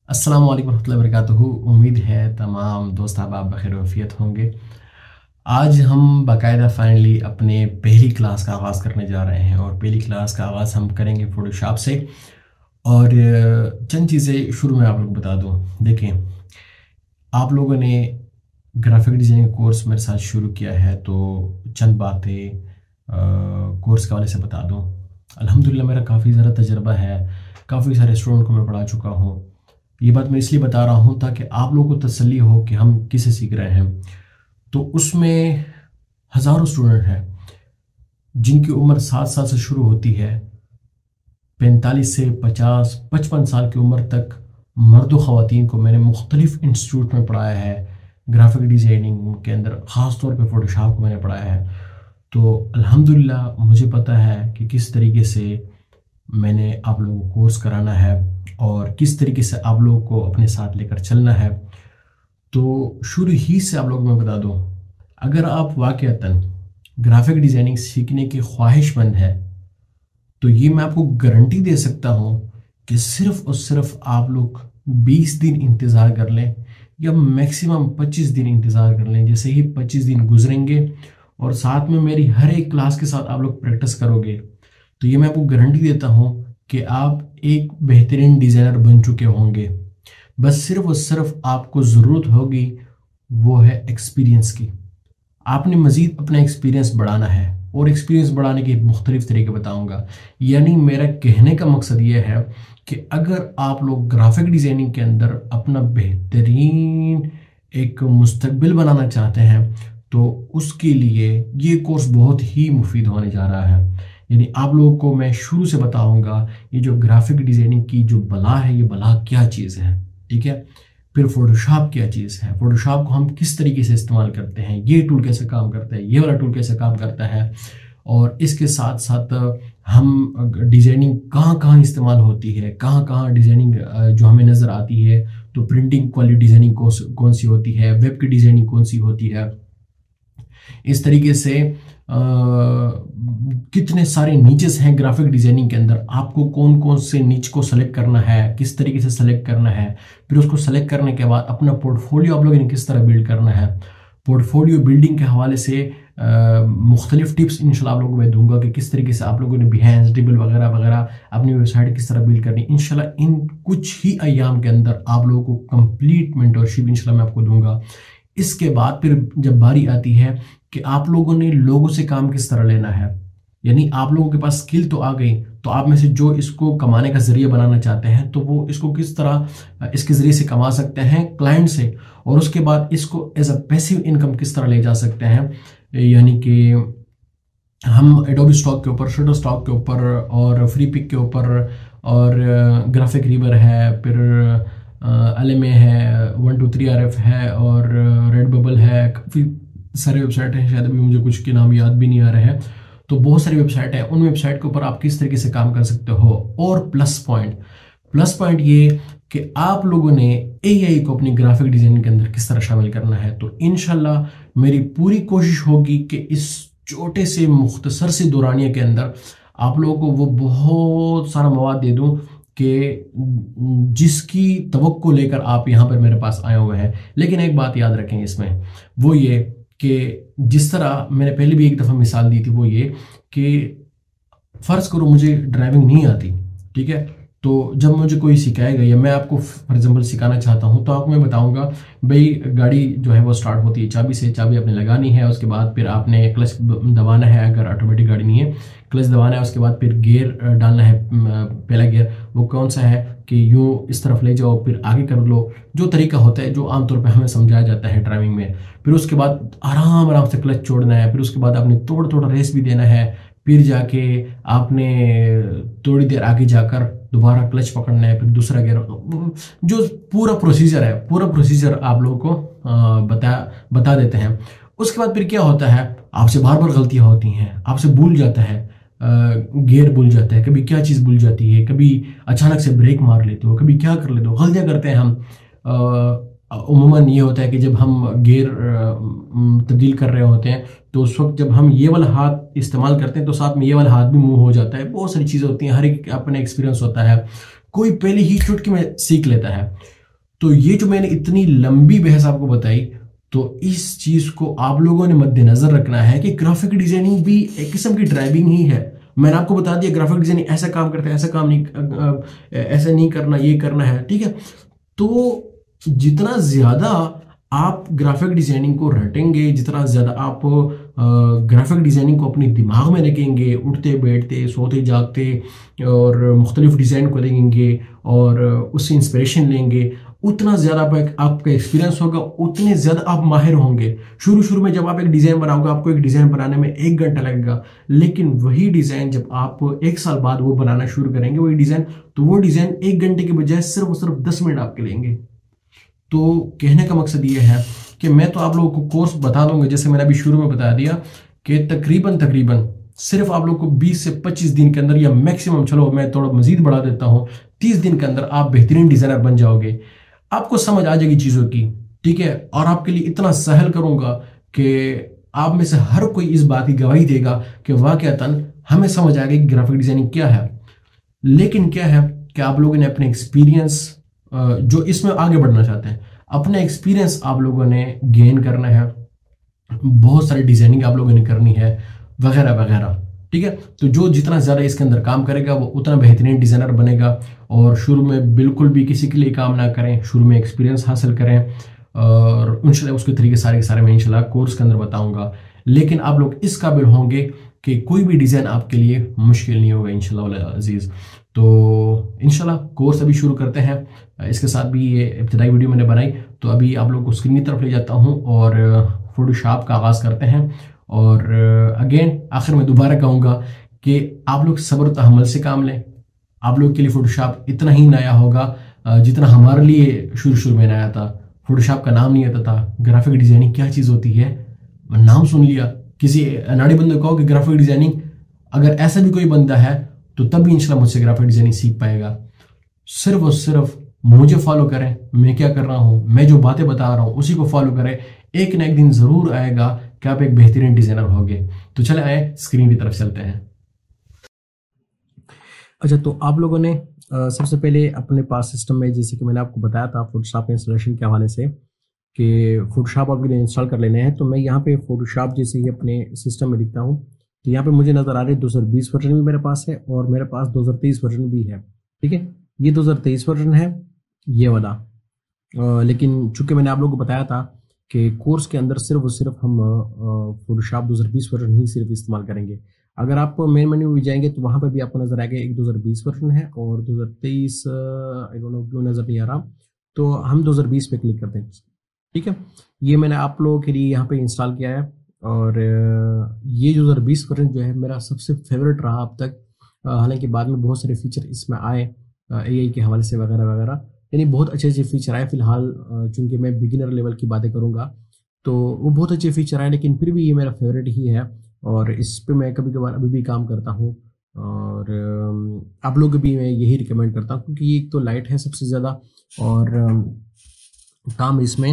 अस्सलाम वालेकुम रहमतुल्लाहि व बरकातुहू। उम्मीद है तमाम दोस्त अहबाब बखैर वफ़ियत होंगे। आज हम बाकायदा फाइनली अपने पहली क्लास का आगाज़ करने जा रहे हैं और पहली क्लास का आगाज़ हम करेंगे फ़ोटोशॉप से। और चंद चीज़ें शुरू में आप लोग बता दूँ। देखें, आप लोगों ने ग्राफिक डिज़ाइनिंग कोर्स मेरे साथ शुरू किया है तो चंद बातें कोर्स के हवाले से बता दूँ। अल्हम्दुलिल्लाह मेरा काफ़ी ज़्यादा तजर्बा है, काफ़ी सारे स्टूडेंट को मैं पढ़ा चुका हूँ। ये बात मैं इसलिए बता रहा हूँ ताकि आप लोगों को तसल्ली हो कि हम किसे सीख रहे हैं। तो उसमें हज़ारों स्टूडेंट हैं जिनकी उम्र 7 साल से शुरू होती है, 45 से 50-55 साल की उम्र तक मर्द व ख़वातीन को मैंने मुख्तलिफ़ इंस्टीट्यूट में पढ़ाया है। ग्राफिक डिज़ाइनिंग के अंदर ख़ास तौर पे फ़ोटोशॉप को मैंने पढ़ाया है। तो अल्हम्दुलिल्लाह मुझे पता है कि किस तरीके से मैंने आप लोगों को कोर्स कराना है और किस तरीके से आप लोगों को अपने साथ लेकर चलना है। तो शुरू ही से आप लोगों को मैं बता दूं, अगर आप वाक़ईतन ग्राफिक डिज़ाइनिंग सीखने के ख्वाहिशमंद है तो ये मैं आपको गारंटी दे सकता हूँ कि सिर्फ़ और सिर्फ आप लोग 20 दिन इंतज़ार कर लें या मैक्सिमम 25 दिन इंतज़ार कर लें। जैसे ही 25 दिन गुजरेंगे और साथ में मेरी हर एक क्लास के साथ आप लोग प्रैक्टिस करोगे तो ये मैं आपको गारंटी देता हूँ कि आप एक बेहतरीन डिज़ाइनर बन चुके होंगे। बस सिर्फ और सिर्फ आपको ज़रूरत होगी वो है एक्सपीरियंस की। आपने मज़ीद अपना एक्सपीरियंस बढ़ाना है और एक्सपीरियंस बढ़ाने के मुख्तलिफ तरीके बताऊंगा। यानी मेरा कहने का मकसद ये है कि अगर आप लोग ग्राफिक डिज़ाइनिंग के अंदर अपना बेहतरीन एक मुस्तकबिल बनाना चाहते हैं तो उसके लिए ये कोर्स बहुत ही मुफीद होने जा रहा है। यानी आप लोगों को मैं शुरू से बताऊंगा ये जो ग्राफिक डिज़ाइनिंग की जो बला है, ये बला क्या चीज़ है, ठीक है। फिर फोटोशॉप क्या चीज़ है, फोटोशॉप को हम किस तरीके से इस्तेमाल करते हैं, ये टूल कैसे काम करता है, ये वाला टूल कैसे काम करता है, और इसके साथ साथ हम डिज़ाइनिंग कहाँ कहाँ इस्तेमाल होती है, कहाँ कहाँ डिज़ाइनिंग जो हमें नज़र आती है। तो प्रिंटिंग वाली डिज़ाइनिंग कौन सी होती है, वेब की डिज़ाइनिंग कौन सी होती है, इस तरीके से कितने सारे नीचेस हैं ग्राफिक डिज़ाइनिंग के अंदर, आपको कौन कौन से नीच को सेलेक्ट करना है, किस तरीके से सेलेक्ट करना है। फिर उसको सेलेक्ट करने के बाद अपना पोर्टफोलियो आप लोगों ने किस तरह बिल्ड करना है। पोर्टफोलियो बिल्डिंग के हवाले से मुख्तलिफ टिप्स इंशाल्लाह आप लोगों को मैं दूंगा कि किस तरीके से आप लोगों ने बिहेंस ड्रिबल वगैरह वगैरह अपनी वेबसाइट किस तरह बिल्ड करनी। इंशाल्लाह इन कुछ ही अयाम के अंदर आप लोगों को कंप्लीट मेंटरशिप इंशाल्लाह मैं आपको दूंगा। इसके बाद फिर जब बारी आती है कि आप लोगों ने लोगों से काम किस तरह लेना है, यानी आप लोगों के पास स्किल तो आ गई, तो आप में से जो इसको कमाने का जरिया बनाना चाहते हैं तो वो इसको किस तरह इसके जरिए से कमा सकते हैं क्लाइंट से, और उसके बाद इसको एज अ पैसिव इनकम किस तरह ले जा सकते हैं। यानी कि हम एडोबी स्टॉक के ऊपर, शटर स्टॉक के ऊपर और फ्री पिक के ऊपर और ग्राफिक रीवर है, फिर LMA है, 123 RF है और रेड बबल है, काफ़ी सारे वेबसाइट हैं, शायद अभी मुझे कुछ के नाम याद भी नहीं आ रहे हैं। तो बहुत सारी वेबसाइट है, उन वेबसाइट के ऊपर आप किस तरीके से काम कर सकते हो। और प्लस पॉइंट ये कि आप लोगों ने AI को अपनी ग्राफिक डिजाइनिंग के अंदर किस तरह शामिल करना है। तो इंशाल्लाह मेरी पूरी कोशिश होगी कि इस छोटे से मुख्तसर से दौरानिया के अंदर आप लोगों को वो बहुत सारा मवाद दे दूं कि जिसकी तवक्को लेकर आप यहाँ पर मेरे पास आए हुए हैं। लेकिन एक बात याद रखें इसमें, वो ये कि जिस तरह मैंने पहले भी एक दफ़ा मिसाल दी थी, वो ये कि फ़र्ज़ करो मुझे ड्राइविंग नहीं आती, ठीक है। तो जब मुझे कोई सिखाएगा या मैं आपको फॉर एग्जांपल सिखाना चाहता हूँ तो आपको मैं बताऊंगा भाई गाड़ी जो है वो स्टार्ट होती है चाबी से, चाबी आपने लगानी है, उसके बाद फिर आपने क्लच दबाना है, अगर ऑटोमेटिक गाड़ी नहीं है क्लच दबाना है, उसके बाद फिर गियर डालना है, पहला गियर वो कौन सा है कि यूँ इस तरफ ले जाओ फिर आगे कर लो, जो तरीका होता है जो आमतौर पर हमें समझाया जाता है ड्राइविंग में। फिर उसके बाद आराम आराम से क्लच छोड़ना है, फिर उसके बाद आपने थोड़ा रेस भी देना है, फिर जाके आपने थोड़ी देर आगे जाकर दोबारा क्लच पकड़ना है, फिर दूसरा गियर, जो पूरा प्रोसीजर आप लोगों को बता देते हैं। उसके बाद फिर क्या होता है, आपसे बार बार गलतियां होती हैं, आपसे भूल जाता है, गियर भूल जाता है, कभी क्या चीज़ भूल जाती है, कभी अचानक से ब्रेक मार लेते हो, कभी क्या कर लेते हो, गलतियां करते हैं हम। उम्मन ये होता है कि जब हम गियर तब्दील कर रहे होते हैं तो उस वक्त जब हम ये वाला हाथ इस्तेमाल करते हैं तो साथ में ये वाला हाथ भी मूव हो जाता है, बहुत सारी चीज़ें होती हैं, हर एक अपना एक्सपीरियंस होता है। कोई पहले ही चुटकी में सीख लेता है। तो ये जो मैंने इतनी लंबी बहस आपको बताई, तो इस चीज को आप लोगों ने मद्देनजर रखना है कि ग्राफिक डिजाइनिंग भी एक किस्म की ड्राइविंग ही है। मैंने आपको बता दिया ग्राफिक डिजाइनिंग ऐसा काम करता है, ऐसा काम नहीं, ऐसा नहीं करना, ये करना है, ठीक है। तो जितना ज्यादा आप ग्राफिक डिजाइनिंग को रटेंगे, जितना ज्यादा आप ग्राफिक डिजाइनिंग को अपने दिमाग में रखेंगे, उठते बैठते सोते जागते, और मुख्तलिफ डिजाइन को देखेंगे और उससे इंस्पिरेशन लेंगे, उतना ज़्यादा आपका एक्सपीरियंस होगा, उतने ज़्यादा आप माहिर होंगे। शुरू में जब आप एक डिज़ाइन बनाओगे, आपको एक डिज़ाइन बनाने में 1 घंटा लगेगा, लेकिन वही डिज़ाइन जब आप 1 साल बाद वो बनाना शुरू करेंगे वही डिज़ाइन, तो वो डिज़ाइन 1 घंटे के बजाय सिर्फ और सिर्फ 10 मिनट आपके लेंगे। तो कहने का मकसद ये है कि मैं तो आप लोगों को कोर्स बता दूंगा, जैसे मैंने अभी शुरू में बता दिया कि तकरीबन सिर्फ आप लोग को 20 से 25 दिन के अंदर, या मैक्सिमम चलो मैं थोड़ा मजीद बढ़ा देता हूँ, 30 दिन के अंदर आप बेहतरीन डिज़ाइनर बन जाओगे। आपको समझ आ जाएगी चीज़ों की, ठीक है। और आपके लिए इतना सहल करूंगा कि आप में से हर कोई इस बात की गवाही देगा कि वाकईतन हमें समझ आ गई कि ग्राफिक डिजाइनिंग क्या है। लेकिन क्या है कि आप लोगों ने अपने एक्सपीरियंस, जो इसमें आगे बढ़ना चाहते हैं, अपना एक्सपीरियंस आप लोगों ने गेन करना है, बहुत सारी डिजाइनिंग आप लोगों ने करनी है, वगैरह वगैरह, ठीक है। तो जो जितना ज़्यादा इसके अंदर काम करेगा वो उतना बेहतरीन डिज़ाइनर बनेगा। और शुरू में बिल्कुल भी किसी के लिए काम ना करें, शुरू में एक्सपीरियंस हासिल करें, और इंशाल्लाह उसके तरीके सारे के सारे मैं इंशाल्लाह कोर्स के अंदर बताऊंगा। लेकिन आप लोग इस काबिल होंगे कि कोई भी डिज़ाइन आपके लिए मुश्किल नहीं होगा इंशाल्लाह अजीज़। तो इंशाल्लाह कोर्स अभी शुरू करते हैं। इसके साथ भी ये इब्तिदाई वीडियो मैंने बनाई, तो अभी आप लोग को स्क्रीन की तरफ ले जाता हूँ और फोटोशॉप का आगाज़ करते हैं। और अगेन आखिर में दोबारा कहूँगा कि आप लोग सब्र तहम्मुल से काम लें। आप लोग के लिए फोटोशॉप इतना ही नया होगा जितना हमारे लिए शुरू में नया था। फोटोशॉप का नाम नहीं आता था, ग्राफिक डिजाइनिंग क्या चीज़ होती है नाम सुन लिया, किसी अनाड़ी बंदे को कहो कि ग्राफिक डिजाइनिंग, अगर ऐसा भी कोई बंदा है तो तब भी इंशाल्लाह मुझसे ग्राफिक डिजाइनिंग सीख पाएगा। सिर्फ और सिर्फ मुझे फॉलो करें, मैं क्या कर रहा हूँ, मैं जो बातें बता रहा हूँ उसी को फॉलो करें। एक ना एक दिन ज़रूर आएगा कि आप एक बेहतरीन डिजाइनर होंगे। तो चले आए स्क्रीन की तरफ चलते हैं। अच्छा, तो आप लोगों ने सबसे पहले अपने पास सिस्टम में, जैसे कि मैंने आपको बताया था फोटोशॉप इंस्टॉलेशन के हवाले से कि फोटोशॉप आपके लिए इंस्टॉल कर लेने हैं, तो मैं यहाँ पे फोटोशॉप जैसे ही अपने सिस्टम में लिखता हूँ तो यहाँ पे मुझे नज़र आ रही है 2020 वर्जन भी मेरे पास है और मेरे पास 2023 वर्जन भी है, ठीक है। ये 2023 वर्जन है ये वाला, लेकिन चूंकि मैंने आप लोगों को बताया था कि कोर्स के अंदर सिर्फ और सिर्फ हम फोटोशॉप 2020 वर्जन ही सिर्फ इस्तेमाल करेंगे। अगर आप मेन मेन्यू में जाएंगे तो वहाँ पर भी आपको नजर आएगा एक 2020 वर्जन है और 2023 आई डोंट नो क्यों नजर नहीं आ रहा, तो हम 2020 पे क्लिक करते हैं, ठीक है। ये मैंने आप लोगों के लिए यहाँ पे इंस्टॉल किया है और ये 2020 वर्जन जो है मेरा सबसे फेवरेट रहा अब तक। हालांकि बाद में बहुत सारे फीचर इसमें आए AI के हवाले से वगैरह वगैरह, यानी बहुत अच्छे अच्छे फीचर आए। फिलहाल चूंकि मैं बिगिनर लेवल की बातें करूँगा तो वो बहुत अच्छे फीचर आए, लेकिन फिर भी ये मेरा फेवरेट ही है और इस पे मैं कभी कभार अभी भी काम करता हूँ और आप लोग भी मैं यही रिकमेंड करता हूँ क्योंकि ये एक तो लाइट है सबसे ज़्यादा और काम इसमें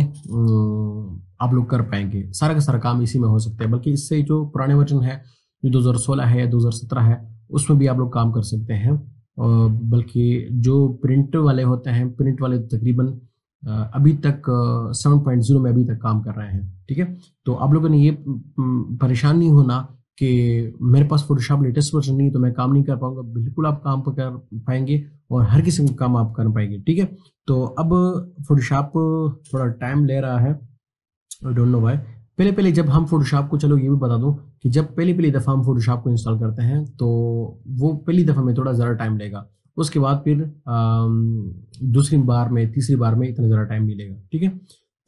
आप लोग कर पाएंगे, सारा का सारा काम इसी में हो सकता है। बल्कि इससे जो पुराने वर्जन है जो 2016 है या 2017 है उसमें भी आप लोग काम कर सकते हैं। बल्कि जो प्रिंट वाले होते हैं, प्रिंट वाले तकरीबन अभी तक 7.0 में अभी तक काम कर रहे हैं, ठीक है। तो आप लोगों ने ये परेशान नहीं होना कि मेरे पास फोटोशॉप लेटेस्ट वर्जन नहीं तो मैं काम नहीं कर पाऊंगा। बिल्कुल आप काम कर पाएंगे और हर किस्म का काम आप कर पाएंगे, ठीक है। तो अब फोटोशॉप थोड़ा टाइम ले रहा है, आई डोंट नो व्हाई। पहले जब हम फोटोशॉप को, चलो ये भी बता दूं कि जब पहली दफ़ा हम फोटोशॉप को इंस्टॉल करते हैं तो वो पहली दफ़ा में थोड़ा ज़्यादा टाइम लेगा, उसके बाद फिर दूसरी बार में, तीसरी बार में इतना ज़्यादा टाइम नहीं लेगा, ठीक है।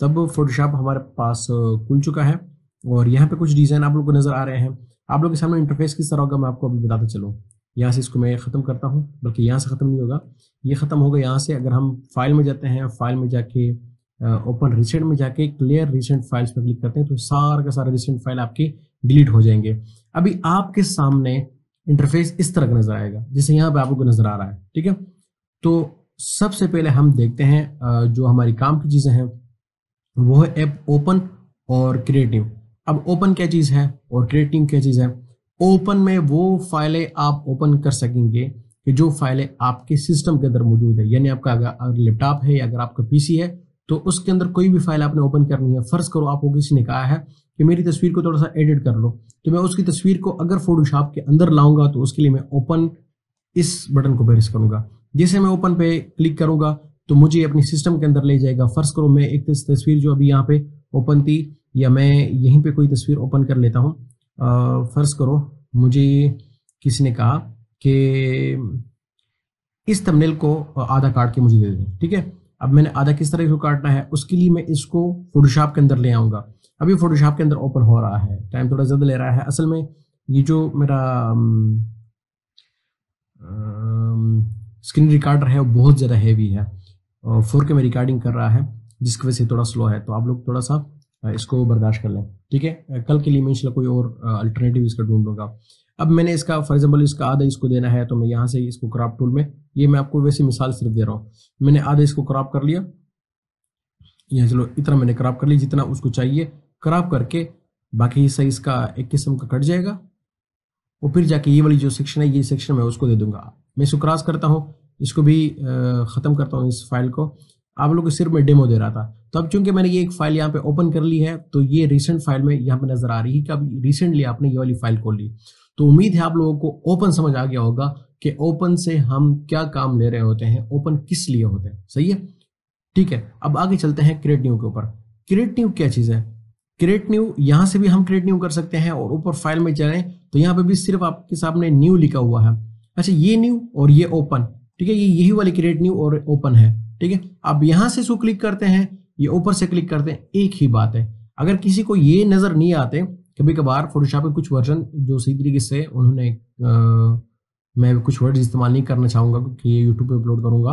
तब फोटोशॉप हमारे पास खुल चुका है और यहाँ पे कुछ डिज़ाइन आप लोग को नज़र आ रहे हैं। आप लोग के सामने इंटरफेस किस तरह होगा मैं आपको अभी बताता चलूँ। यहाँ से इसको मैं ख़त्म करता हूँ, बल्कि यहाँ से ख़त्म नहीं होगा, ये ख़त्म होगा यहाँ से। अगर हम फाइल में जाते हैं, फाइल में जाके ओपन रिसेंट में जाके क्लियर रिसेंट फाइल्स पर क्लिक करते हैं तो सारा का सारा रिसेंट फाइल आपकी डिलीट हो जाएंगे। अभी आपके सामने इंटरफेस इस तरह का नजर आएगा जैसे यहाँ पे आप लोग को नजर आ रहा है, ठीक है। तो सबसे पहले हम देखते हैं जो हमारी काम की चीजें हैं वो है ऐप ओपन और क्रिएटिव। अब ओपन क्या चीज है और क्रिएटिव क्या चीज है। ओपन में वो फाइलें आप ओपन कर सकेंगे कि जो फाइलें आपके सिस्टम के अंदर मौजूद है, यानी आपका अगर लैपटॉप है या अगर आपका पीसी है तो उसके अंदर कोई भी फाइल आपने ओपन करनी है। फर्ज करो आपको किसी ने कहा है कि मेरी तस्वीर को थोड़ा सा एडिट कर लो, तो मैं उसकी तस्वीर को अगर फोटोशॉप के अंदर लाऊंगा तो उसके लिए मैं ओपन इस बटन को प्रेस करूंगा। जैसे मैं ओपन पे क्लिक करूंगा तो मुझे अपनी सिस्टम के अंदर ले जाएगा। फर्ज करो मैं एक तस्वीर जो अभी यहाँ पे ओपन थी, या मैं यहीं पे कोई तस्वीर ओपन कर लेता हूँ। फर्ज करो मुझे किसी ने कहा कि इस थंबनेल को आधा काट के मुझे दे दें, ठीक है। अब मैंने आधा किस तरह से काटना है उसके लिए मैं इसको फोटोशॉप के अंदर ले आऊंगा। अभी फोटोशॉप के अंदर ओपन हो रहा है, टाइम थोड़ा ज़्यादा ले रहा है। असल में ये जो मेरा स्क्रीन रिकॉर्डर है वो बहुत ज़्यादा हैवी है, 4K में रिकॉर्डिंग कर रहा है जिसकी वजह से थोड़ा स्लो है, तो आप लोग थोड़ा सा इसको बर्दाश्त कर लें, ठीक है। कल के लिए मैं इंशाल्लाह कोई और अल्टरनेटिव इसका ढूंढूंगा। अब मैंने इसका फॉर एग्जाम्पल इसका आधा इसको देना है, तो मैं यहाँ से इसको क्रॉप टूल में, ये मैं आपको वैसे मिसाल सिर्फ दे रहा हूँ, मैंने आधा इसको क्रॉप कर लिया, यहाँ चलो इतना मैंने क्रॉप कर लिया जितना उसको चाहिए। क्रॉप करके बाकी हिस्सा इसका एक किस्म का कट जाएगा, और फिर जाके ये वाली जो सेक्शन है ये सेक्शन मैं उसको दे दूंगा। मैं इसको क्रॉस करता हूँ, इसको भी ख़त्म करता हूँ इस फाइल को। आप लोगों को सिर्फ मैं डेमो दे रहा था, तो अब चूंकि मैंने ये एक फाइल यहाँ पे ओपन कर ली है तो ये रिसेंट फाइल में यहाँ पे नजर आ रही है कि अब रिसेंटली आपने ये वाली फाइल खोल ली। तो उम्मीद है आप लोगों को ओपन समझ आ गया होगा कि ओपन से हम क्या काम ले रहे होते हैं, ओपन किस लिए होते हैं, सही है, ठीक है। अब आगे चलते हैं क्रिएट न्यू के ऊपर। क्रिएट न्यू क्या चीज़ है? क्रिएट न्यू, यहाँ से भी हम क्रिएट न्यू कर सकते हैं, और ऊपर फाइल में जाएं तो यहाँ पे भी सिर्फ आपके सामने न्यू लिखा हुआ है। अच्छा, ये न्यू और ये ओपन, ठीक है, ये यही वाली क्रिएट न्यू और ओपन है, ठीक है। अब यहाँ से इसको क्लिक करते हैं, ये ऊपर से क्लिक करते हैं, एक ही बात है। अगर किसी को ये नजर नहीं आते, कभी कभार फोटोशॉप के कुछ वर्जन जो सही तरीके से उन्होंने मैं कुछ वर्ड इस्तेमाल नहीं करना चाहूँगा क्योंकि ये यूट्यूब पे अपलोड करूँगा,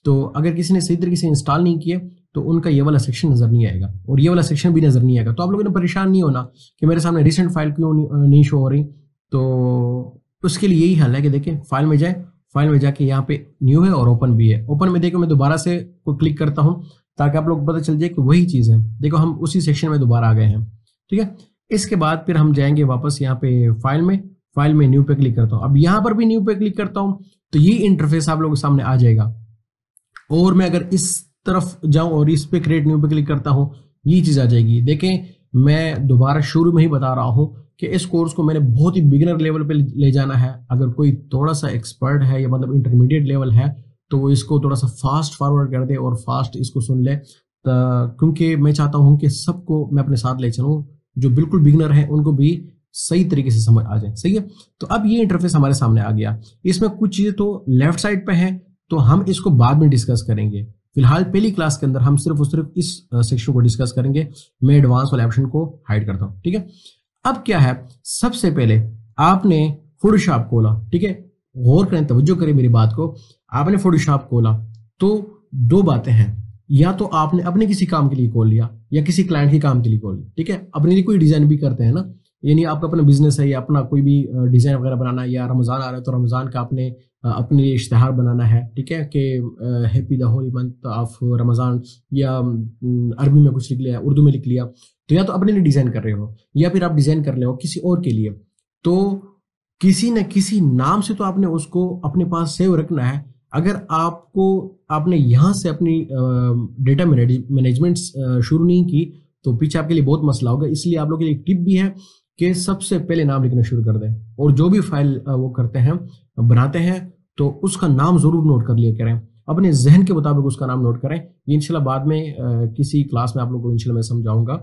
तो अगर किसी ने सही तरीके से इंस्टॉल नहीं किए तो उनका ये वाला सेक्शन नज़र नहीं आएगा और ये वाला सेक्शन भी नज़र नहीं आएगा। तो आप लोगों ने परेशान नहीं होना कि मेरे सामने रिसेंट फाइल क्यों नहीं शो हो रही, तो उसके लिए यही हल है कि देखें फाइल में जाए, फाइल में जाके यहाँ पे न्यू है और ओपन भी है। ओपन में देखो मैं दोबारा से कोई क्लिक करता हूँ ताकि आप लोग पता चल जाए कि वही चीज़ है। देखो हम उसी सेक्शन में दोबारा आ गए हैं, ठीक है। इसके बाद फिर हम जाएंगे वापस यहाँ पे फाइल में न्यू पे क्लिक करता हूँ। अब यहाँ पर भी न्यू पे क्लिक करता हूँ तो ये इंटरफेस आप लोगों के सामने आ जाएगा। और मैं अगर इस तरफ जाऊं और इस पे क्रिएट न्यू पे क्लिक करता हूं, ये चीज़ आ जाएगी। देखें मैं दोबारा शुरू में ही बता रहा हूं कि इस कोर्स को मैंने बहुत ही बिगिनर लेवल पे ले जाना है। अगर कोई थोड़ा सा एक्सपर्ट है या मतलब इंटरमीडिएट लेवल है तो वो इसको थोड़ा सा फास्ट फॉरवर्ड कर दे और फास्ट इसको सुन ले, क्योंकि मैं चाहता हूँ कि सबको मैं अपने साथ ले चलूँ, जो बिल्कुल बिगिनर है उनको भी सही तरीके से समझ आ जाए, सही है। तो अब ये इंटरफेस हमारे सामने आ गया। इसमें कुछ चीज़ें तो लेफ्ट साइड पे है तो हम इसको बाद में डिस्कस करेंगे। फिलहाल पहली क्लास के अंदर हम सिर्फ और सिर्फ इस सेक्शन को डिस्कस करेंगे। मैं एडवांस वाले ऑप्शन को हाइड करता हूँ, ठीक है। अब क्या है, सबसे पहले आपने फोटोशॉप खोला, ठीक है, गौर करें, तवज्जो करें मेरी बात को। आपने फोटोशॉप खोला तो दो बातें हैं, या तो आपने अपने किसी काम के लिए खोल लिया या किसी क्लाइंट के काम के लिए खोल लिया, ठीक है। अपने लिए कोई डिजाइन भी करते हैं ना, यानी आपका अपना बिजनेस है या अपना कोई भी डिजाइन वगैरह बनाना, या रमजान आ रहा है तो रमजान का आपने अपने लिए इश्तिहार बनाना है, ठीक है, कि happy the Holi month of Ramzan, या अरबी में कुछ लिख लिया, उर्दू में लिख लिया, तो या तो अपने लिए डिजाइन कर रहे हो या फिर आप डिजाइन कर रहे हो किसी और के लिए, तो किसी न किसी नाम से तो आपने उसको अपने पास सेव रखना है। अगर आपने यहाँ से अपनी डेटा मैनेजमेंट शुरू नहीं की तो पीछे आपके लिए बहुत मसला होगा। इसलिए आप लोगों के लिए एक टिप भी है कि सबसे पहले नाम लिखना शुरू कर दें, और जो भी फाइल वो करते हैं बनाते हैं तो उसका नाम जरूर नोट कर लिया करें, अपने जहन के मुताबिक उसका नाम नोट करें। ये इंशाल्लाह बाद में किसी क्लास में आप लोगों को इंशाल्लाह मैं समझाऊंगा।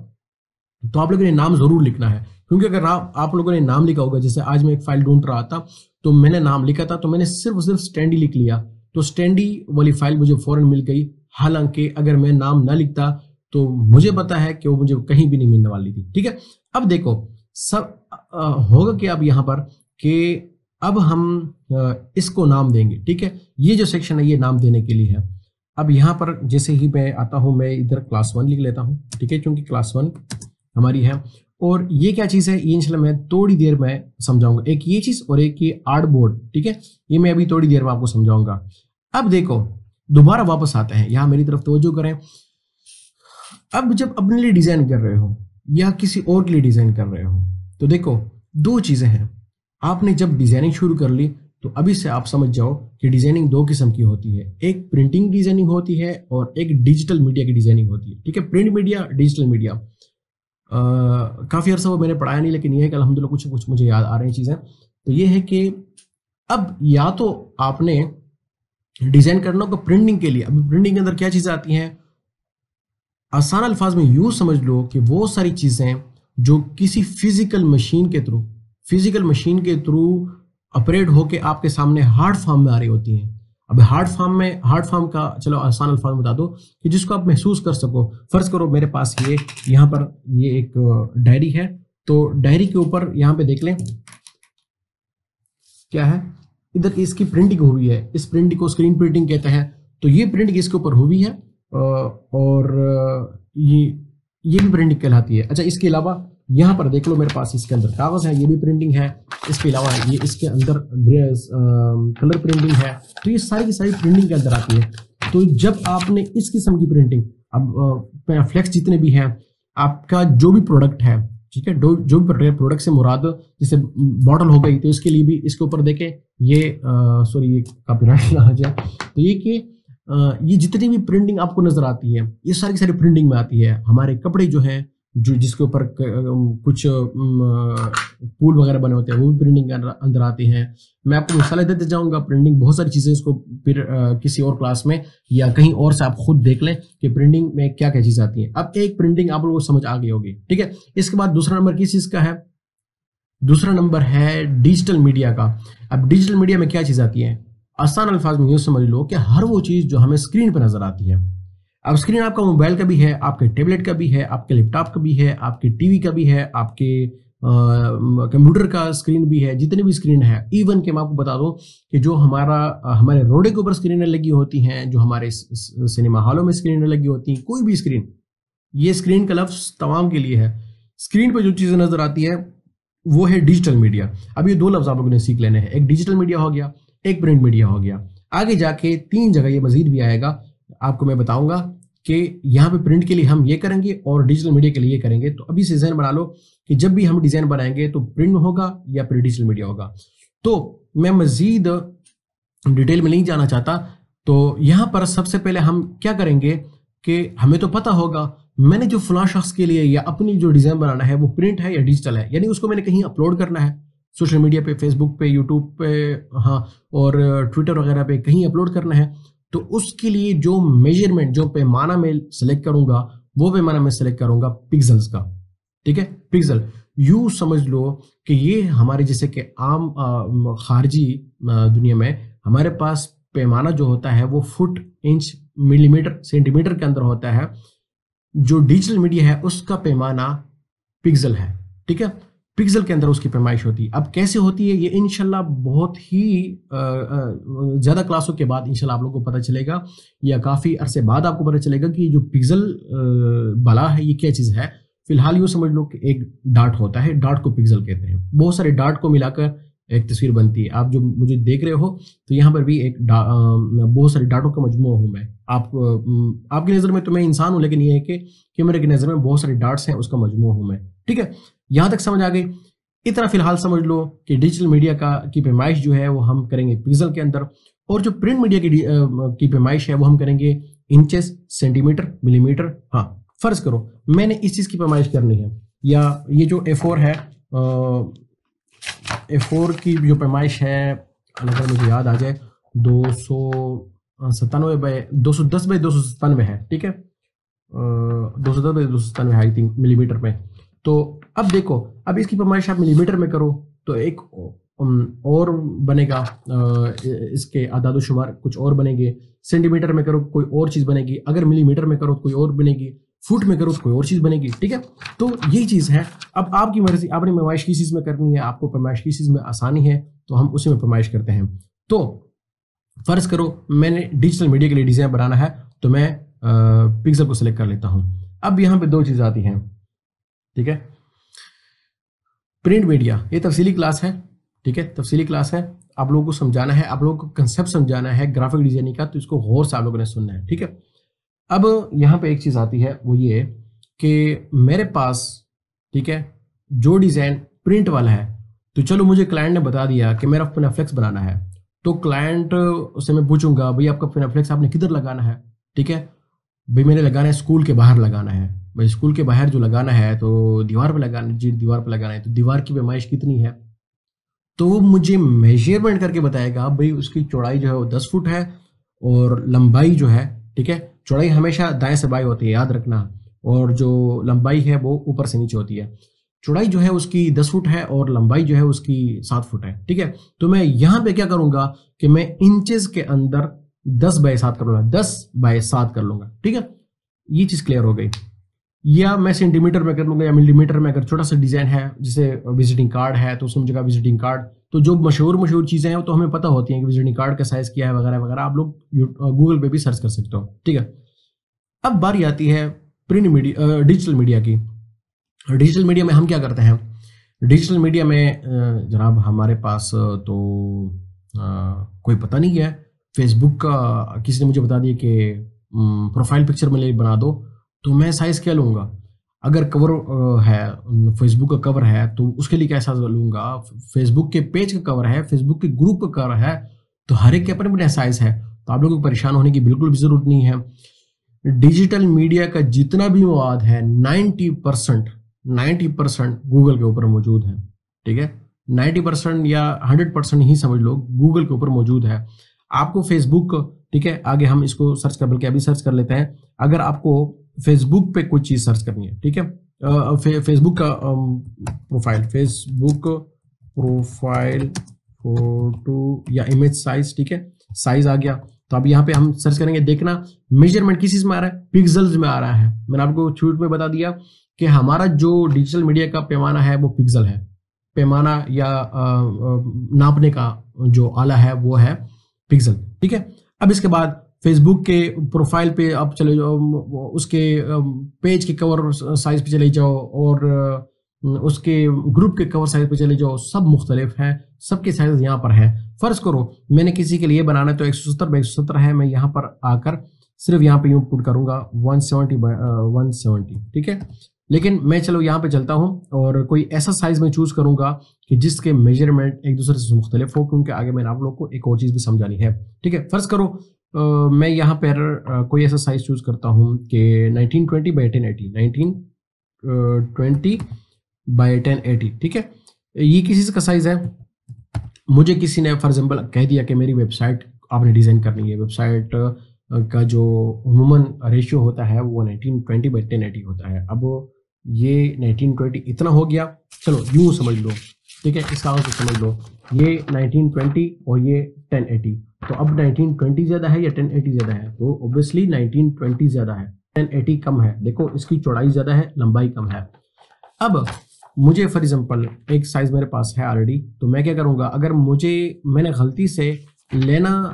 तो आप लोगों ने नाम जरूर लिखना है, क्योंकि अगर आप लोगों ने नाम लिखा होगा, जैसे आज मैं एक फाइल ढूंढ रहा था तो मैंने नाम लिखा था, तो मैंने सिर्फ स्टैंडी लिख लिया, तो स्टैंडी वाली फाइल मुझे फौरन मिल गई। हालांकि अगर मैं नाम ना लिखता तो मुझे पता है कि वो मुझे कहीं भी नहीं मिलने वाली थी, ठीक है। अब देखो सब होगा कि अब यहाँ पर कि अब हम इसको नाम देंगे, ठीक है। ये जो सेक्शन है ये नाम देने के लिए है। अब यहाँ पर जैसे ही मैं आता हूँ, मैं इधर क्लास 1 लिख लेता हूँ, ठीक है, क्योंकि क्लास 1 हमारी है। और ये क्या चीज़ है ये इंशाल्लाह मैं थोड़ी देर में समझाऊंगा, एक ये चीज़ और एक ये आर्टबोर्ड, ठीक है, ये मैं अभी थोड़ी देर में आपको समझाऊंगा। अब देखो दोबारा वापस आते हैं, यहाँ मेरी तरफ तवज्जो करें। अब जब अपने लिए डिजाइन कर रहे हो या किसी और के लिए डिजाइन कर रहे हो तो देखो दो चीजें हैं। आपने जब डिजाइनिंग शुरू कर ली तो अभी से आप समझ जाओ कि डिजाइनिंग दो किस्म की होती है, एक प्रिंटिंग डिजाइनिंग होती है और एक डिजिटल मीडिया की डिजाइनिंग होती है। ठीक है, प्रिंट मीडिया, डिजिटल मीडिया, काफी अर्सा वो मैंने पढ़ाया नहीं, लेकिन ये है कि अल्हम्दुलिल्लाह कुछ कुछ मुझे याद आ रही हैं चीजें। तो ये है कि अब या तो आपने डिजाइन करना होगा प्रिंटिंग के लिए। अभी प्रिंटिंग के अंदर क्या चीजें आती हैं, आसान अल्फाज में यूं समझ लो कि वो सारी चीजें जो किसी फिजिकल मशीन के थ्रू ऑपरेट होके आपके सामने हार्ड फॉर्म में आ रही होती हैं। अब हार्ड फॉर्म का चलो आसान अल्फाज में बता दो कि जिसको आप महसूस कर सको। फर्ज करो मेरे पास ये यहाँ पर ये एक डायरी है, तो डायरी के ऊपर यहाँ पे देख लें क्या है, इधर इसकी प्रिंटिंग हुई है, इस प्रिंटिंग को स्क्रीन प्रिंटिंग कहते हैं। तो ये प्रिंटिंग इसके ऊपर हुई है और ये भी प्रिंटिंग कहलाती है। अच्छा, इसके अलावा यहाँ पर देख लो मेरे पास इसके अंदर कागज है, ये भी प्रिंटिंग है। इसके अलावा ये इसके अंदर कलर प्रिंटिंग है। तो ये सारी की सारी प्रिंटिंग के अंदर आती है। तो जब आपने इस किस्म की प्रिंटिंग, अब फ्लेक्स जितने भी हैं, आपका जो भी प्रोडक्ट है, ठीक है, जो भी प्रोडक्ट से मुराद जैसे बॉटल हो गई, तो इसके लिए भी इसके ऊपर देखें ये सॉरी ये कॉपीराइट ना आ जाए, तो ये कि ये जितनी भी प्रिंटिंग आपको नजर आती है ये सारी की सारी प्रिंटिंग में आती है। हमारे कपड़े जो हैं, जो जिसके ऊपर कुछ फूल वगैरह बने होते हैं, वो भी प्रिंटिंग के अंदर आते हैं। मैं आपको मिसालें देते जाऊंगा, प्रिंटिंग बहुत सारी चीजें, इसको फिर किसी और क्लास में या कहीं और से आप खुद देख लें कि प्रिंटिंग में क्या क्या चीजें आती हैं। अब एक प्रिंटिंग आप लोगों को समझ आ गई होगी, ठीक है। इसके बाद दूसरा नंबर किस चीज का है, दूसरा नंबर है डिजिटल मीडिया का। अब डिजिटल मीडिया में क्या चीज आती है, आसान अल्फाज में यूं समझ लो कि हर वो चीज जो हमें स्क्रीन पर नजर आती है। अब स्क्रीन आपका मोबाइल का भी है, आपके टैबलेट का भी है, आपके लैपटॉप का भी है, आपके टीवी का भी है, आपके कंप्यूटर का स्क्रीन भी है, जितनी भी स्क्रीन है। इवन के मैं आपको बता दूं कि जो हमारे रोडे के ऊपर स्क्रीनें लगी होती हैं, जो हमारे सिनेमा हॉलों में स्क्रीनें लगी होती हैं, कोई भी स्क्रीन, ये स्क्रीन का लफ्ज तमाम के लिए है। स्क्रीन पर जो चीजें नजर आती है वो है डिजिटल मीडिया। अब ये दो लफ्ज आप लोगों ने सीख लेने हैं, एक डिजिटल मीडिया हो गया, एक प्रिंट मीडिया हो गया। आगे जाके 3 जगह ये मजीद भी आएगा, आपको मैं बताऊंगा कि यहाँ पे प्रिंट के लिए हम ये करेंगे और डिजिटल मीडिया के लिए ये करेंगे। तो अभी से डिजाइन बना लो कि जब भी हम डिजाइन बनाएंगे तो प्रिंट होगा या फिर डिजिटल मीडिया होगा। तो मैं मजीद डिटेल में नहीं जाना चाहता। तो यहाँ पर सबसे पहले हम क्या करेंगे कि हमें तो पता होगा मैंने जो फलां शख्स के लिए या अपनी जो डिजाइन बनाना है वो प्रिंट है या डिजिटल है, यानी उसको मैंने कहीं अपलोड करना है सोशल मीडिया पे, फेसबुक पे, यूट्यूब पे, हाँ, और ट्विटर वगैरह पे कहीं अपलोड करना है। तो उसके लिए जो मेजरमेंट, जो पैमाना मैं सिलेक्ट करूंगा, वो पैमाना मैं सिलेक्ट करूंगा पिक्सल्स का, ठीक है। पिक्सल यू समझ लो कि ये हमारे जैसे कि आम खारजी दुनिया में हमारे पास पैमाना जो होता है वो फुट, इंच, मिलीमीटर, सेंटीमीटर के अंदर होता है। जो डिजिटल मीडिया है उसका पैमाना पिक्सल है, ठीक है। पिक्सल के अंदर उसकी पैमाइश होती है। अब कैसे होती है ये इंशाल्लाह बहुत ही ज्यादा क्लासों के बाद इंशाल्लाह आप लोगों को पता चलेगा, या काफी अरसे बाद आपको पता चलेगा कि जो पिक्सल बला है ये क्या चीज है। फिलहाल यूं समझ लो कि एक डाट होता है, डाट को पिक्सल कहते हैं। बहुत सारे डाट को मिलाकर एक तस्वीर बनती है। आप जो मुझे देख रहे हो तो यहाँ पर भी एक बहुत सारे डाटों का मजमूआ हूं मैं। आपकी नजर में तो मैं इंसान हूं, लेकिन ये है कि मेरे नजर में बहुत सारे डाट्स हैं, उसका मजमूआ हूं मैं, ठीक है। यहां तक समझ आ गई। इतना फिलहाल समझ लो कि डिजिटल मीडिया की पैमाइश जो है वो हम करेंगे पिक्सल के अंदर, और जो प्रिंट मीडिया की पैमाइश है वो हम करेंगे इंचेस, सेंटीमीटर, मिलीमीटर। हाँ, फर्ज करो मैंने इस चीज की पैमाइश करनी है, या ये जो A4 है, A4 की जो पैमाइश है, अगर मुझे याद आ जाए, 297 बाय 210 बाय 297 है, ठीक है। 210 बाय 297 आई थिंक मिलीमीटर में। तो अब देखो, अब इसकी पैमाइश आप मिलीमीटर में करो तो एक और बनेगा, इसके आदाद शुमार कुछ और बनेंगे। सेंटीमीटर में करो कोई और चीज बनेगी, अगर मिलीमीटर में करो तो कोई और बनेगी, फुट में करो तो कोई और चीज बनेगी, ठीक है। तो यही चीज है। अब आपकी मर्जी, आपने पैमाइश किस चीज में करनी है, आपको पैमाइश किस चीज में आसानी है तो हम उसी में पैमाइश करते हैं। तो फर्ज करो मैंने डिजिटल मीडिया के लिए डिजाइन बनाना है तो मैं पिक्सल को सिलेक्ट कर लेता हूं। अब यहाँ पे 2 चीज आती हैं, ठीक है। प्रिंट मीडिया, ये तफसीली क्लास है, ठीक है, तफसीली क्लास है। आप लोगों को समझाना है, आप लोगों को कंसेप्ट समझाना है ग्राफिक डिजाइनिंग का, तो इसको गौर से आप लोगों ने सुनना है, ठीक है। अब यहाँ पे एक चीज आती है, वो ये कि मेरे पास, ठीक है, जो डिजाइन प्रिंट वाला है, तो चलो मुझे क्लाइंट ने बता दिया कि मेरा अपना फ्लेक्स बनाना है, तो क्लाइंट से मैं पूछूंगा भाई आपका पैनाफ्लेक्स आपने किधर लगाना है, ठीक है भाई मैंने लगाना है स्कूल के बाहर लगाना है, भाई स्कूल के बाहर जो लगाना है तो दीवार पे लगाना, जी दीवार पे लगाना है, तो दीवार की पैमाइश कितनी है, तो वो मुझे मेजरमेंट करके बताएगा भाई उसकी चौड़ाई जो है वो 10 फुट है और लंबाई जो है, ठीक है चौड़ाई हमेशा दाएं से बाएं होती है याद रखना, और जो लंबाई है वो ऊपर से नीचे होती है। चौड़ाई जो है उसकी 10 फुट है और लंबाई जो है उसकी 7 फुट है, ठीक है। तो मैं यहाँ पे क्या करूंगा कि मैं इंचेस के अंदर 10/7 कर लूंगा, 10/7 कर लूंगा, ठीक है ये चीज क्लियर हो गई। या मैं सेंटीमीटर में कर लूंगा या मिलीमीटर में, अगर छोटा सा डिजाइन है जैसे विजिटिंग कार्ड है तो उसमें जगह विजिटिंग कार्ड, तो जो मशहूर चीजें हैं वो तो हमें पता होती हैं कि विजिटिंग कार्ड का साइज क्या है वगैरह वगैरह, आप लोग गूगल पे भी सर्च कर सकते हो, ठीक है। अब बारी आती है प्रिंट मीडिया, डिजिटल मीडिया की। डिजिटल मीडिया में हम क्या करते हैं, डिजिटल मीडिया में जनाब हमारे पास तो कोई पता नहीं है, फेसबुक का किसी ने मुझे बता दिया कि प्रोफाइल पिक्चर में बना दो, तो मैं साइज क्या लूँगा, अगर कवर है फेसबुक का कवर है तो उसके लिए क्या साइज लूँगा, फेसबुक के पेज का कवर है, फेसबुक के ग्रुप का कवर है, तो हर एक के अपने अपने साइज है, तो आप लोगों को परेशान होने की बिल्कुल भी जरूरत नहीं है। डिजिटल मीडिया का जितना भी मवाद है 90% गूगल के ऊपर मौजूद है, ठीक है 90% या 100% ही समझ लो गूगल के ऊपर मौजूद है। आपको फेसबुक, ठीक है आगे हम इसको सर्च कर, बल्कि अभी सर्च कर लेते हैं, अगर आपको फेसबुक पे कुछ चीज सर्च करनी है, ठीक है फेसबुक का प्रोफाइल, फेसबुक प्रोफाइल फोटो या इमेज साइज, ठीक है साइज आ गया, तो अब यहाँ पे हम सर्च करेंगे, देखना मेजरमेंट किस चीज में आ रहा है, पिक्सल्स में आ रहा है। मैंने आपको छूट में बता दिया कि हमारा जो डिजिटल मीडिया का पैमाना है वो पिक्सल है, पैमाना या नापने का जो आला है वो है पिक्सल, ठीक है। अब इसके बाद फेसबुक के प्रोफाइल पे आप चले जाओ, उसके पेज के कवर साइज पे चले जाओ और उसके ग्रुप के कवर साइज पे चले जाओ, सब मुख्तलिफ हैं, सबके साइज यहाँ पर है। फर्ज करो मैंने किसी के लिए बनाना है तो 170 है, मैं यहाँ पर आकर सिर्फ यहाँ पे यूं पुट करूंगा 170/170, ठीक है। लेकिन मैं चलो यहाँ पे चलता हूँ और कोई ऐसा साइज में चूज करूंगा कि जिसके मेजरमेंट एक दूसरे से मुख्तलिफ हो, क्योंकि आगे मैंने आप लोग को एक और चीज भी समझानी है, ठीक है। फर्ज करो मैं यहाँ पर कोई ऐसा साइज चूज करता हूँ कि 1920/1080, 1920/1080, ठीक है। ये किसी का साइज है, मुझे किसी ने फॉर एग्जाम्पल कह दिया कि मेरी वेबसाइट आपने डिजाइन करनी है, वेबसाइट का जो उमूमन रेशियो होता है वो 1920/1080 होता है। अब ये 1920 इतना हो गया, चलो यूं समझ लो, ठीक है इसका आंसर समझ लो, ये 1920 और ये 1080, तो अब 1920 ज्यादा है या 1080 ज्यादा है, तो ऑब्वियसली 1920 ज्यादा है, 1080 कम है। देखो इसकी चौड़ाई ज्यादा है, लंबाई कम है। अब मुझे फॉर एग्जांपल एक साइज मेरे पास है ऑलरेडी, तो मैं क्या करूंगा, अगर मैंने गलती से लेना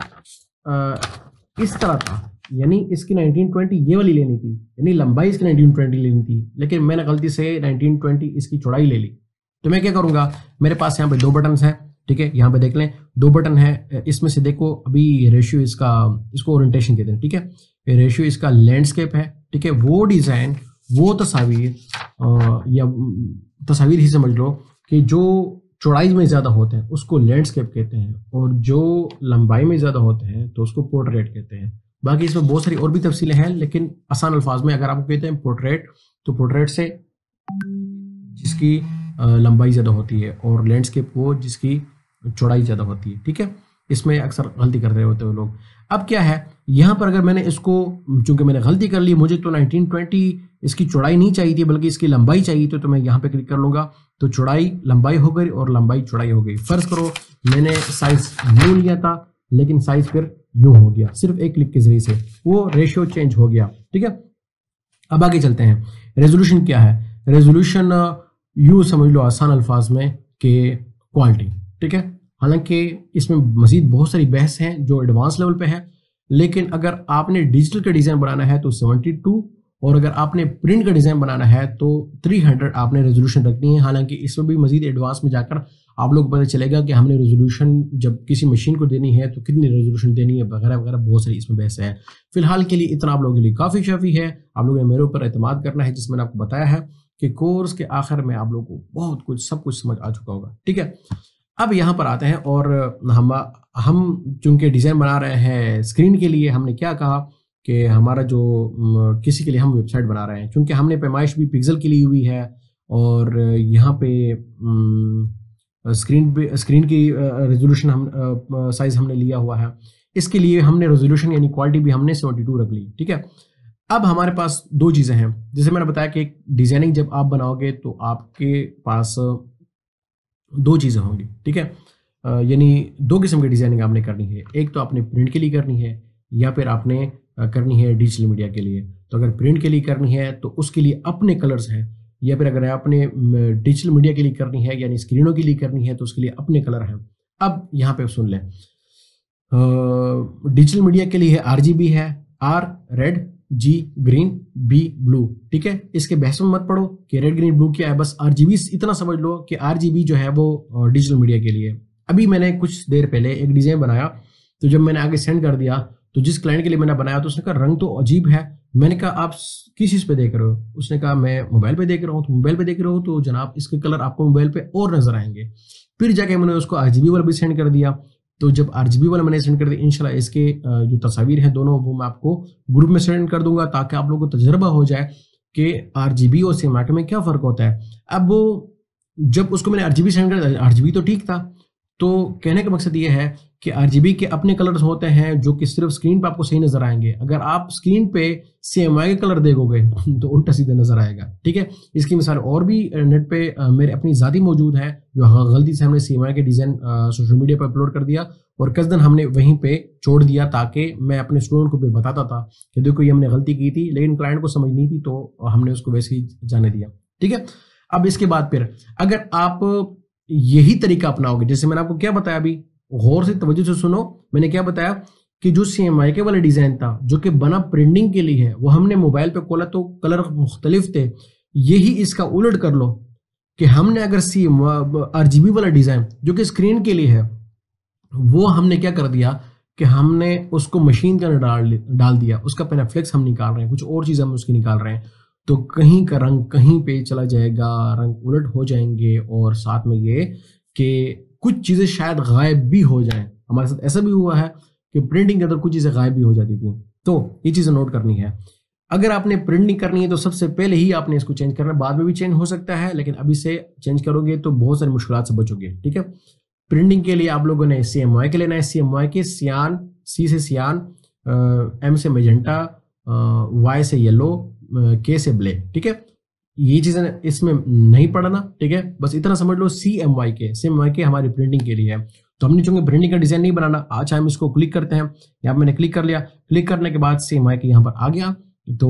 इस तरह था, यानी इसकी 1920 ये वाली लेनी थी, यानी लंबाई इसकी 1920 लेनी थी, लेकिन मैंने गलती से 1920 इसकी चौड़ाई ले ली, तो मैं क्या करूंगा, मेरे पास यहाँ पे 2 बटन हैं, ठीक है यहाँ पे देख लें 2 बटन है, इसमें से देखो अभी रेशियो इसको ओरिएंटेशन कहते हैं, ठीक है रेशियो इसका लैंडस्केप है, ठीक है वो डिजाइन वो तस्वीर या तस्वीर ही समझ लो कि जो चौड़ाई में ज्यादा होते हैं उसको लैंडस्केप कहते हैं, और जो लंबाई में ज्यादा होते हैं तो उसको पोर्ट्रेट कहते हैं। बाकी इसमें बहुत सारी और भी तफसीलें हैं, लेकिन आसान अल्फाज में अगर आपको कहते हैं पोर्ट्रेट, तो पोर्ट्रेट से जिसकी लंबाई ज्यादा होती है, और लैंडस्केप वो जिसकी चौड़ाई ज्यादा होती है, ठीक है इसमें अक्सर गलती कर रहे होते हैं लोग। अब क्या है यहाँ पर, अगर मैंने इसको, चूंकि मैंने गलती कर ली, मुझे तो 1920 इसकी चौड़ाई नहीं चाहिए थी बल्कि इसकी लंबाई चाहिए, तो मैं यहाँ पे क्लिक कर लूंगा, तो चौड़ाई लंबाई हो गई और लंबाई चौड़ाई हो गई। फर्ज करो मैंने साइज यूं लिया था लेकिन साइज फिर यूं हो गया, सिर्फ एक क्लिक के जरिए से वो रेशियो चेंज हो गया, ठीक है। अब आगे चलते हैं, रेजोल्यूशन क्या है, रेजोल्यूशन यूं समझ लो आसान अल्फाज में कि क्वालिटी, ठीक है। हालांकि इसमें मजीद बहुत सारी बहस हैं जो एडवांस लेवल पे है, लेकिन अगर आपने डिजिटल का डिजाइन बनाना है तो 72, और अगर आपने प्रिंट का डिजाइन बनाना है तो 300 आपने रेजोल्यूशन रखनी है। हालांकि इसमें भी मजीद एडवांस में जाकर आप लोग को पता चलेगा कि हमने रेजोल्यूशन जब किसी मशीन को देनी है तो कितनी रेजोल्यूशन देनी है वगैरह वगैरह, बहुत सारी इसमें बहस है। फिलहाल के लिए इतना आप लोगों के लिए काफी शाफी है, आप लोगों ने मेरे ऊपर एतमाद करना है, जिसमें मैंने आपको बताया है कि कोर्स के आखिर में आप लोगों को बहुत कुछ सब कुछ समझ आ चुका होगा, ठीक है। अब यहाँ पर आते हैं और हम चूंकि डिज़ाइन बना रहे हैं स्क्रीन के लिए, हमने क्या कहा कि हमारा जो किसी के लिए हम वेबसाइट बना रहे हैं, चूंकि हमने पैमाइश भी पिक्सल की ली हुई है और यहाँ पे स्क्रीन की रेजोल्यूशन हम साइज हमने लिया हुआ है, इसके लिए हमने रेजोल्यूशन यानी क्वालिटी भी हमने 72 रख ली। ठीक है, अब हमारे पास दो चीज़ें हैं। जैसे मैंने बताया कि डिजाइनिंग जब आप बनाओगे तो आपके पास दो चीज़ें होंगी। ठीक है, यानी दो किस्म की डिजाइनिंग आपने करनी है, एक तो आपने प्रिंट के लिए करनी है या फिर आपने करनी है डिजिटल मीडिया के लिए। तो अगर प्रिंट के लिए करनी है तो उसके लिए अपने कलर्स हैं, या फिर अगर आपने डिजिटल मीडिया के लिए करनी है यानी स्क्रीनों के लिए करनी है तो उसके लिए अपने कलर हैं। अब यहाँ पे सुन लें, डिजिटल मीडिया के लिए RGB है, R red, G green, B blue. ठीक है, इसके बहस में मत पढ़ो कि रेड ग्रीन ब्लू क्या है, बस RGB इतना समझ लो कि RGB जो है वो डिजिटल मीडिया के लिए। अभी मैंने कुछ देर पहले एक डिजाइन बनाया, तो जब मैंने आगे सेंड कर दिया तो जिस क्लाइंट के लिए मैंने बनाया तो उसने कहा रंग तो अजीब है। मैंने कहा आप किस चीज़ पे देख रहे हो? उसने कहा मैं मोबाइल पे देख रहा हूँ। तो मोबाइल पे देख रहे हो तो जनाब इसके कलर आपको मोबाइल पे और नजर आएंगे। फिर जाके मैंने उसको RGB वाला भी सेंड कर दिया। तो जब RGB वाला मैंने सेंड कर दिया, इंशाल्लाह इसके जो तस्वीर हैं दोनों वो मैं आपको ग्रुप में सेंड कर दूंगा ताकि आप लोगों को तजर्बा हो जाए कि RGB और CMYK में क्या फ़र्क होता है। अब वो जब उसको मैंने RGB सेंड कर दिया, RGB तो ठीक था। तो कहने का मकसद ये है कि RGB के अपने कलर्स होते हैं जो कि सिर्फ स्क्रीन पे आपको सही नजर आएंगे। अगर आप स्क्रीन पे CMYK कलर देखोगे तो उल्टा सीधा नजर आएगा। ठीक है, इसकी मिसाल और भी नेट पे मेरे अपनी ज़ाती मौजूद है, जो गलती से हमने CMYK डिज़ाइन सोशल मीडिया पर अपलोड कर दिया और कसदन हमने वहीं पे छोड़ दिया ताकि मैं अपने स्टूडेंट को भी बताता था कि देखो ये हमने गलती की थी, लेकिन क्लाइंट को समझ नहीं थी तो हमने उसको वैसे ही जाने दिया। ठीक है, अब इसके बाद फिर अगर आप यही तरीका अपनाओगे, जैसे मैंने आपको क्या बताया, अभी गौर से तवज्जो से सुनो, मैंने क्या बताया कि जो CMYK वाला डिजाइन था जो कि बना प्रिंटिंग के लिए है वो हमने मोबाइल पे खोला तो कलर मुख्तलिफ थे। यही इसका उलट कर लो कि हमने अगर RGB वाला डिजाइन जो कि स्क्रीन के लिए है वो हमने क्या कर दिया कि हमने उसको मशीन के अंदर डाल दिया, उसका पैराफ्लेक्स हम निकाल रहे हैं, कुछ और चीज़ हम उसकी निकाल रहे हैं, तो कहीं का रंग कहीं पे चला जाएगा, रंग उलट हो जाएंगे और साथ में ये कि कुछ चीज़ें शायद गायब भी हो जाएं। हमारे साथ ऐसा भी हुआ है कि प्रिंटिंग के अंदर कुछ चीज़ें गायब भी हो जाती थी। तो ये चीज़ें नोट करनी है। अगर आपने प्रिंटिंग करनी है तो सबसे पहले ही आपने इसको चेंज करना, बाद में भी चेंज हो सकता है लेकिन अभी से चेंज करोगे तो बहुत सारी मुश्किलात से बचोगे। ठीक है, प्रिंटिंग के लिए आप लोगों ने CMYK लेना है, CMYK सियान, C से सियान, M से मेजेंटा, Y से येलो, K से ब्लैक। ठीक है, ये चीजें इसमें नहीं पढ़ना। ठीक है, बस इतना समझ लो CMYK हमारी प्रिंटिंग के लिए है। तो हमने चूंकि प्रिंटिंग का डिजाइन नहीं बनाना, आज हम इसको क्लिक करते हैं। यहाँ मैंने क्लिक कर लिया, क्लिक करने के बाद CMYK यहाँ पर आ गया। तो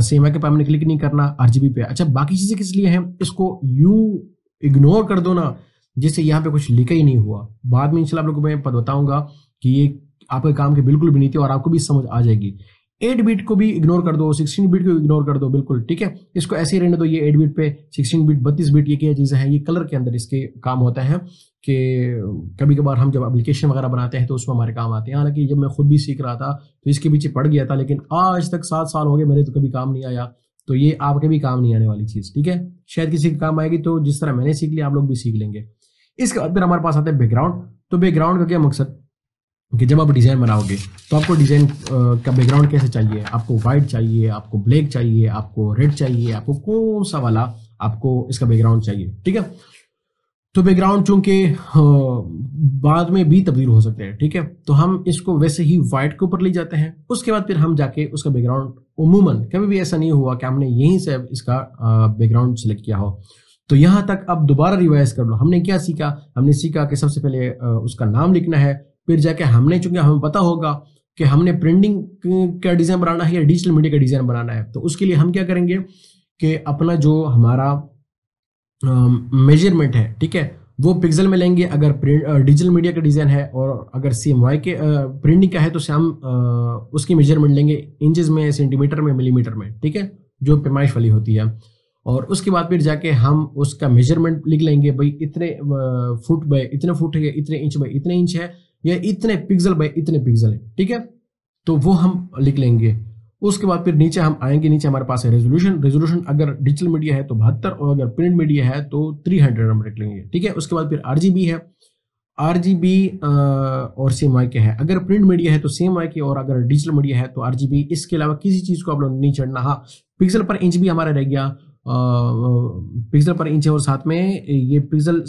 CMYK पे हमने क्लिक नहीं करना, RGB पे। अच्छा, बाकी चीजें किस लिए हैं इसको यूं इग्नोर कर दो ना, जिससे यहाँ पे कुछ लिखा ही नहीं हुआ। बाद में इंशाल्लाह आप लोगों को मैं बताऊंगा कि ये आपके काम के बिल्कुल भी नहीं थी और आपको भी समझ आ जाएगी। 8 बिट को भी इग्नोर कर दो, 16 बिट को इग्नोर कर दो, बिल्कुल ठीक है। इसको ऐसे ही रहने दो, ये 8 बिट पे, 16 बिट, 32 बिट, ये क्या चीज़ें हैं, ये कलर के अंदर इसके काम होता है कि कभी कभार हम जब एप्लीकेशन वगैरह बनाते हैं तो उसमें हमारे काम आते हैं। हालांकि जब मैं खुद भी सीख रहा था तो इसके पीछे पड़ गया था, लेकिन आज तक 7 साल हो गए मेरे तो कभी काम नहीं आया। तो ये आपके भी काम नहीं आने वाली चीज़, ठीक है। शायद किसी के काम आएगी, तो जिस तरह मैंने सीख लिया आप लोग भी सीख लेंगे। इसके बाद फिर हमारे पास आता है बैकग्राउंड। तो बैकग्राउंड का क्या मकसद कि जब आप डिज़ाइन बनाओगे तो आपको डिज़ाइन का बैकग्राउंड कैसे चाहिए, आपको वाइट चाहिए, आपको ब्लैक चाहिए, आपको रेड चाहिए, आपको कौन सा वाला आपको इसका बैकग्राउंड चाहिए, ठीक है। तो बैकग्राउंड चूंकि बाद में भी तब्दील हो सकते हैं, ठीक है, तो हम इसको वैसे ही वाइट के ऊपर ले जाते हैं। उसके बाद फिर हम जाके उसका बैकग्राउंड, उमूमन कभी भी ऐसा नहीं हुआ कि हमने यहीं से इसका बैकग्राउंड सेलेक्ट किया हो। तो यहाँ तक अब दोबारा रिवाइज कर लो, हमने क्या सीखा। हमने सीखा कि सबसे पहले उसका नाम लिखना है, फिर जाके हमने, चूंकि हमें पता होगा कि हमने प्रिंटिंग का डिज़ाइन बनाना है या डिजिटल मीडिया का डिज़ाइन बनाना है, तो उसके लिए हम क्या करेंगे कि अपना जो हमारा मेजरमेंट है, ठीक है, वो पिक्सल में लेंगे अगर डिजिटल मीडिया का डिज़ाइन है, और अगर CMYK प्रिंटिंग का है तो हम उसकी मेजरमेंट लेंगे इंचेस में, सेंटीमीटर में, मिलीमीटर में, ठीक है, जो पैमाइश वाली होती है। और उसके बाद फिर जाके हम उसका मेजरमेंट लिख लेंगे, भाई इतने फुट बाय इतने फुट है, इतने इंच बाय इतने इंच है, या इतने पिक्सल बाय इतने पिक्सल है, ठीक है, तो वो हम लिख लेंगे। उसके बाद फिर नीचे हम आएंगे, नीचे हमारे पास है रेजोल्यूशन अगर डिजिटल मीडिया है तो 72 और अगर प्रिंट मीडिया है तो 300 हम लिख लेंगे, ठीक है। उसके बाद फिर RGB है, RGB और CMYK क्या है। अगर प्रिंट मीडिया है तो CMYK, और अगर डिजिटल मीडिया है तो RGB। इसके अलावा किसी चीज को आप लोग नहीं चढ़ना। हाँ, पिक्सल पर इंच भी हमारा रह गया, पिक्सल पर इंच है और साथ में ये पिक्सल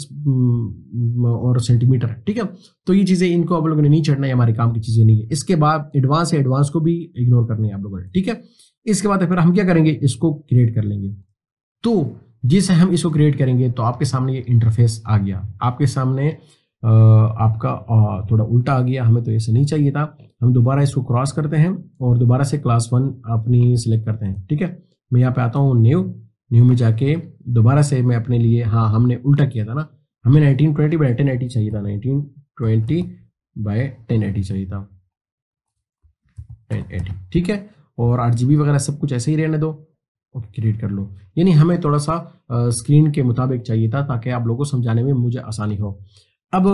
और सेंटीमीटर, ठीक है। तो ये चीजें इनको आप लोगों ने नहीं चढ़ना है, हमारे काम की चीजें नहीं है। इसके बाद एडवांस है, एडवांस को भी इग्नोर करनी है आप लोगों ने, ठीक है। इसके बाद फिर हम क्या करेंगे, इसको क्रिएट कर लेंगे। तो जिस हम इसको क्रिएट करेंगे तो आपके सामने ये इंटरफेस आ गया। आपके सामने आपका थोड़ा उल्टा आ गया, हमें तो ऐसे नहीं चाहिए था। हम दोबारा इसको क्रॉस करते हैं और दोबारा से क्लास 1 अपनी सिलेक्ट करते हैं, ठीक है। मैं यहाँ पे आता हूँ न्यू में जाके दोबारा से मैं अपने लिए, हाँ हमने उल्टा किया था ना, हमें 1920/1080 चाहिए था, 1920/1080 चाहिए था, 1080, ठीक है। और RGB वगैरह सब कुछ ऐसे ही रहने दो, ओके क्रिएट कर लो। यानी हमें थोड़ा सा स्क्रीन के मुताबिक चाहिए था ताकि आप लोगों को समझाने में मुझे आसानी हो। अब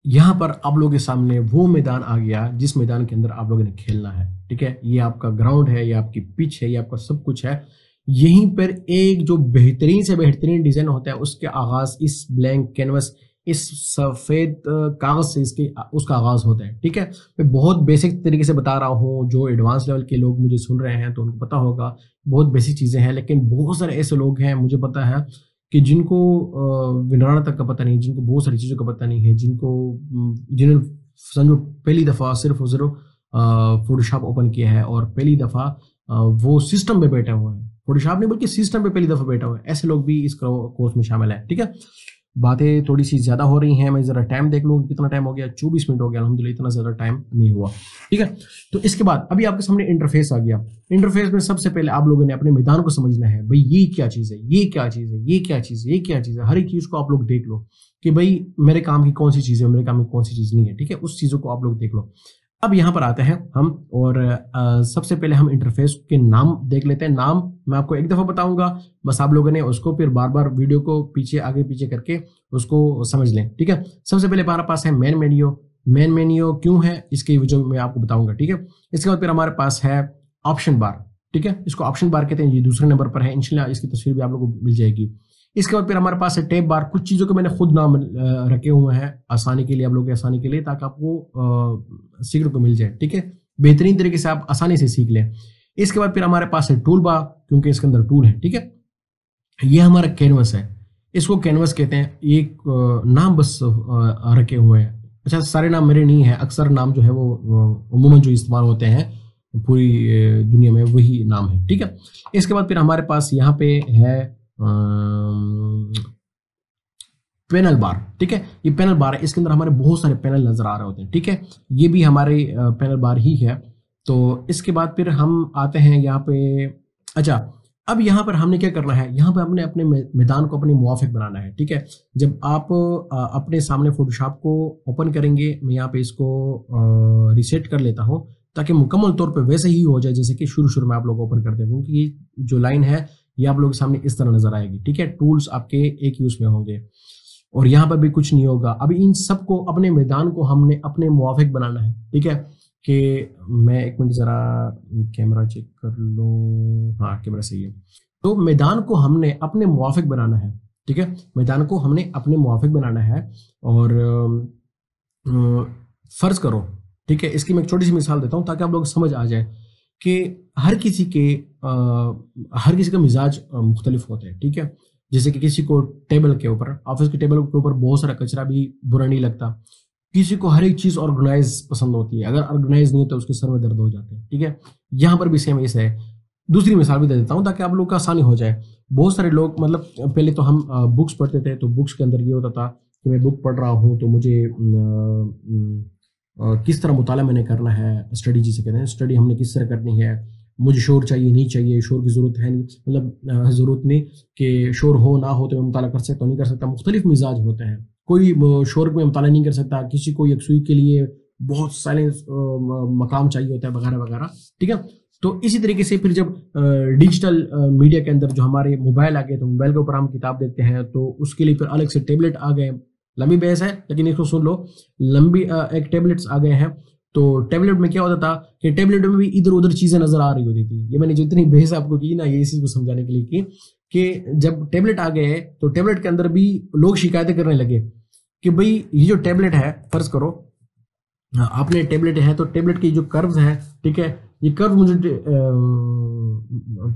यहाँ पर आप लोगों के सामने वो मैदान आ गया जिस मैदान के अंदर आप लोगों ने खेलना है, ठीक है। ये आपका ग्राउंड है, ये आपकी पिच है, ये आपका सब कुछ है। यहीं पर एक जो बेहतरीन से बेहतरीन डिजाइन होता है उसके आगाज इस ब्लैंक कैनवस, इस सफेद कागज से इसके उसका आगाज होता है, ठीक है। मैं बहुत बेसिक तरीके से बता रहा हूँ, जो एडवांस लेवल के लोग मुझे सुन रहे हैं तो उनको पता होगा, बहुत बेसिक चीजें हैं। लेकिन बहुत सारे ऐसे लोग हैं, मुझे पता है कि जिनको विनराना तक का पता नहीं, जिनको बहुत सारी चीज़ों का पता नहीं है, जिन्होंने समझो पहली दफ़ा सिर्फ और सिर्फ फोटोशॉप ओपन किया है और पहली दफ़ा वो सिस्टम पे बैठे हुए हैं, फोटोशॉप नहीं बल्कि सिस्टम पे पहली दफ़ा बैठा हुआ है, ऐसे लोग भी इस कोर्स में शामिल है, ठीक है। बातें थोड़ी सी ज़्यादा हो रही हैं, मैं ज़रा टाइम देख लूँ कितना टाइम हो गया, 24 मिनट हो गया, अल्हम्दुलिल्लाह इतना ज़्यादा टाइम नहीं हुआ, ठीक है। तो इसके बाद अभी आपके सामने इंटरफेस आ गया। इंटरफेस में सबसे पहले आप लोगों ने अपने मैदान को समझना है, भाई ये क्या चीज़ है, ये क्या चीज़ है, ये क्या चीज़ है, ये क्या चीज़ है। हर एक चीज़ को आप लोग देख लो कि भाई मेरे काम की कौन सी चीज़ है, मेरे काम की कौन सी चीज़ नहीं है, ठीक है। उस चीज़ों को आप लोग देख लो। अब यहाँ पर आते हैं हम, और सबसे पहले हम इंटरफेस के नाम देख लेते हैं। नाम मैं आपको एक दफ़ा बताऊंगा, बस आप लोगों ने उसको फिर बार बार वीडियो को पीछे आगे पीछे करके उसको समझ लें, ठीक है। सबसे पहले हमारे पास है मेन मेन्यू। मेन मेन्यू क्यों है इसकी वजह मैं आपको बताऊंगा, ठीक है। इसके बाद फिर हमारे पास है ऑप्शन बार, ठीक है। इसको ऑप्शन बार कहते हैं, ये दूसरे नंबर पर है, इंशाल्लाह इसकी तस्वीर भी आप लोगों को मिल जाएगी। इसके बाद फिर हमारे पास है टैब बार। कुछ चीज़ों के मैंने खुद नाम रखे हुए हैं आसानी के लिए, आप लोगों की आसानी के लिए, ताकि आपको सीखने को मिल जाए, ठीक है। बेहतरीन तरीके से आप आसानी से सीख लें। इसके बाद फिर हमारे पास है टूल बार, क्योंकि इसके अंदर टूल है, ठीक है। ये हमारा कैनवस है, इसको कैनवस कहते हैं। एक नाम बस रखे हुए हैं। अच्छा, सारे नाम मेरे नहीं है, अक्सर नाम जो है वो उम्मूमन जो इस्तेमाल होते हैं पूरी दुनिया में वही नाम है, ठीक है। इसके बाद फिर हमारे पास यहाँ पे है पैनल बार, ठीक है। ये पैनल बार है, इसके अंदर हमारे बहुत सारे पैनल नजर आ रहे होते हैं, ठीक है। ये भी हमारे पैनल बार ही है। तो इसके बाद फिर हम आते हैं यहाँ पे। अच्छा, अब यहाँ पर हमने क्या करना है, यहाँ पर हमने अपने मैदान को अपने मुवाफिक बनाना है, ठीक है। जब आप अपने सामने फोटोशॉप को ओपन करेंगे, मैं यहाँ पे इसको रिसेट कर लेता हूँ ताकि मुकम्मल तौर पे वैसे ही हो जाए जैसे कि शुरू में आप लोग ओपन करते हैं, क्योंकि ये जो लाइन है ये आप लोगों के सामने इस तरह नजर आएगी, ठीक है। टूल्स आपके एक यूज में होंगे और यहाँ पर भी कुछ नहीं होगा। अभी इन सबको, अपने मैदान को हमने अपने मुवाफिक बनाना है, ठीक है। कि मैं एक मिनट ज़रा कैमरा चेक कर लूँ, हाँ कैमरा सही है। तो मैदान को हमने अपने मुवाफिक बनाना है, ठीक है। मैदान को हमने अपने मुवाफिक बनाना है। और फर्ज करो, ठीक है, इसकी मैं एक छोटी सी मिसाल देता हूँ ताकि आप लोग समझ आ जाए कि हर किसी का मिजाज मुख्तलिफ होता है, ठीक है। जैसे कि किसी को टेबल के ऊपर, ऑफिस के टेबल के ऊपर बहुत सारा कचरा भी बुरा नहीं लगता। किसी को हर एक चीज ऑर्गेनाइज पसंद होती है, अगर ऑर्गेनाइज नहीं होता उसके सर में दर्द हो जाते हैं, ठीक है। यहाँ पर भी सेम ऐसा है। दूसरी मिसाल भी दे देता हूँ ताकि आप लोग का आसानी हो जाए। बहुत सारे लोग, मतलब पहले तो हम बुक्स पढ़ते थे, तो बुक्स के अंदर ये होता था कि मैं बुक पढ़ रहा हूँ तो मुझे किस तरह मुताला मैंने करना है, स्टडी जिसे कहते हैं, स्टडी हमने किस तरह करनी है, मुझे शोर चाहिए नहीं चाहिए, शोर की ज़रूरत है नहीं, मतलब ज़रूरत नहीं कि शोर हो ना हो तो मैं मुताला कर सकता नहीं कर सकता। मुख्तलिफ मिजाज होते हैं, कोई शोर में मुताला नहीं कर सकता, किसी को यकसुई के लिए बहुत साइलेंस मकाम चाहिए होता है वगैरह वगैरह, ठीक है। तो इसी तरीके से फिर जब डिजिटल मीडिया के अंदर जो हमारे मोबाइल आ गए, तो मोबाइल के ऊपर हम किताब देखते हैं, तो उसके लिए फिर अलग से टेबलेट आ गए। लंबी बहस है लेकिन इसको सुन लो, लंबी एक टेबलेट्स आ गए हैं। तो टैबलेट में क्या होता था कि टैबलेट में भी इधर उधर चीजें नजर आ रही होती थी। ये मैंने जितनी बहस आपको की ना, ये इसी को समझाने के लिए की कि जब टैबलेट आ गए तो टैबलेट के अंदर भी लोग शिकायतें करने लगे कि भाई ये जो टेबलेट है, फर्ज करो आपने टेबलेट है, तो टेबलेट की जो कर्व्स हैं, ठीक है, ये कर्व मुझे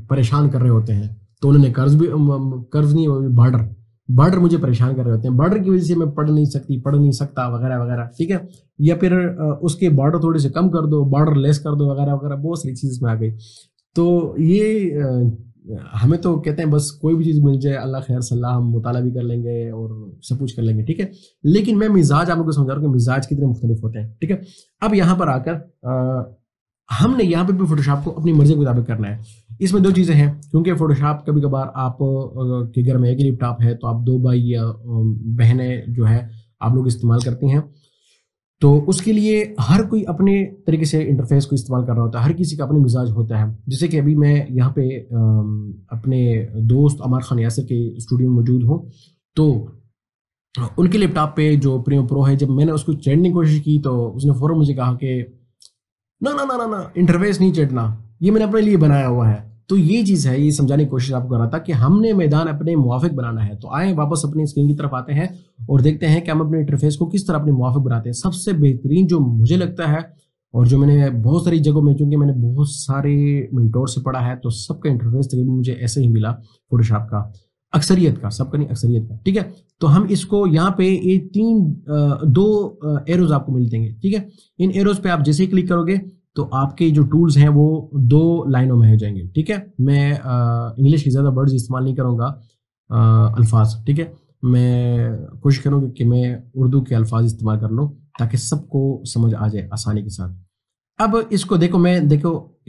परेशान कर रहे होते हैं। तो उन्होंने कर्व्स नहीं, बॉर्डर बॉर्डर मुझे परेशान कर रहे होते हैं, बॉर्डर की वजह से मैं पढ़ नहीं सकता वगैरह वगैरह, ठीक है। या फिर उसके बॉर्डर थोड़े से कम कर दो, बॉर्डर लेस कर दो वगैरह वगैरह, बहुत सारी चीज में आ गई। तो ये हमें तो कहते हैं बस कोई भी चीज़ मिल जाए, अल्लाह खैर सलाह, हम मुताला भी कर लेंगे और सब कुछ कर लेंगे, ठीक है। लेकिन मैं मिजाज आप लोगों को समझा रहा हूँ कि मिजाज कितने मुख्तलिफ होते हैं, ठीक है। अब यहाँ पर आकर हमने यहाँ पे भी फोटोशॉप को अपनी मर्जी के मुताबिक करना है। इसमें दो चीज़ें हैं, क्योंकि फोटोशॉप कभी कभार आप के घर में एक लैपटॉप है तो आप दो भाई या बहनें जो है आप लोग इस्तेमाल करती हैं, तो उसके लिए हर कोई अपने तरीके से इंटरफेस को इस्तेमाल कर रहा होता है, हर किसी का अपनी मिजाज होता है। जैसे कि अभी मैं यहाँ पे अपने दोस्त अमर खान यासिर के स्टूडियो में मौजूद हूँ, तो उनके लैपटॉप पे जो प्रीमियर प्रो है, जब मैंने उसको चढ़ने की कोशिश की तो उसने फौरन मुझे कहा कि ना ना ना ना ना, इंटरफेस नहीं चढ़ना, ये मैंने अपने लिए बनाया हुआ है। तो ये चीज़ है, ये समझाने की कोशिश आपको कर रहा था कि हमने मैदान अपने मुवाफिक बनाना है। तो आए वापस अपनी स्क्रीन की तरफ आते हैं और देखते हैं कि हम अपने इंटरफेस को किस तरह अपने मुवाफिक बनाते हैं। सबसे बेहतरीन जो मुझे लगता है, और जो मैंने बहुत सारी जगहों में, चूंकि मैंने बहुत सारे मेंटोर से पढ़ा है, तो सबका इंटरफेस तकरीबन मुझे ऐसे ही मिला फोटोशॉप का, अक्सरियत का, सबका नहीं अक्सरियत का, ठीक है। तो हम इसको यहाँ पे ये दो एरोज आपको मिल देंगे, ठीक है। इन एरोज पे आप जैसे ही क्लिक करोगे तो आपके जो टूल्स हैं वो दो लाइनों में हो जाएंगे, ठीक है। मैं इंग्लिश की ज़्यादा वर्ड्स इस्तेमाल नहीं करूँगा, अल्फाज, ठीक है। मैं कोशिश करूँगा कि मैं उर्दू के अल्फाज इस्तेमाल कर लूँ ताकि सबको समझ आ जाए आसानी के साथ। अब इसको देखो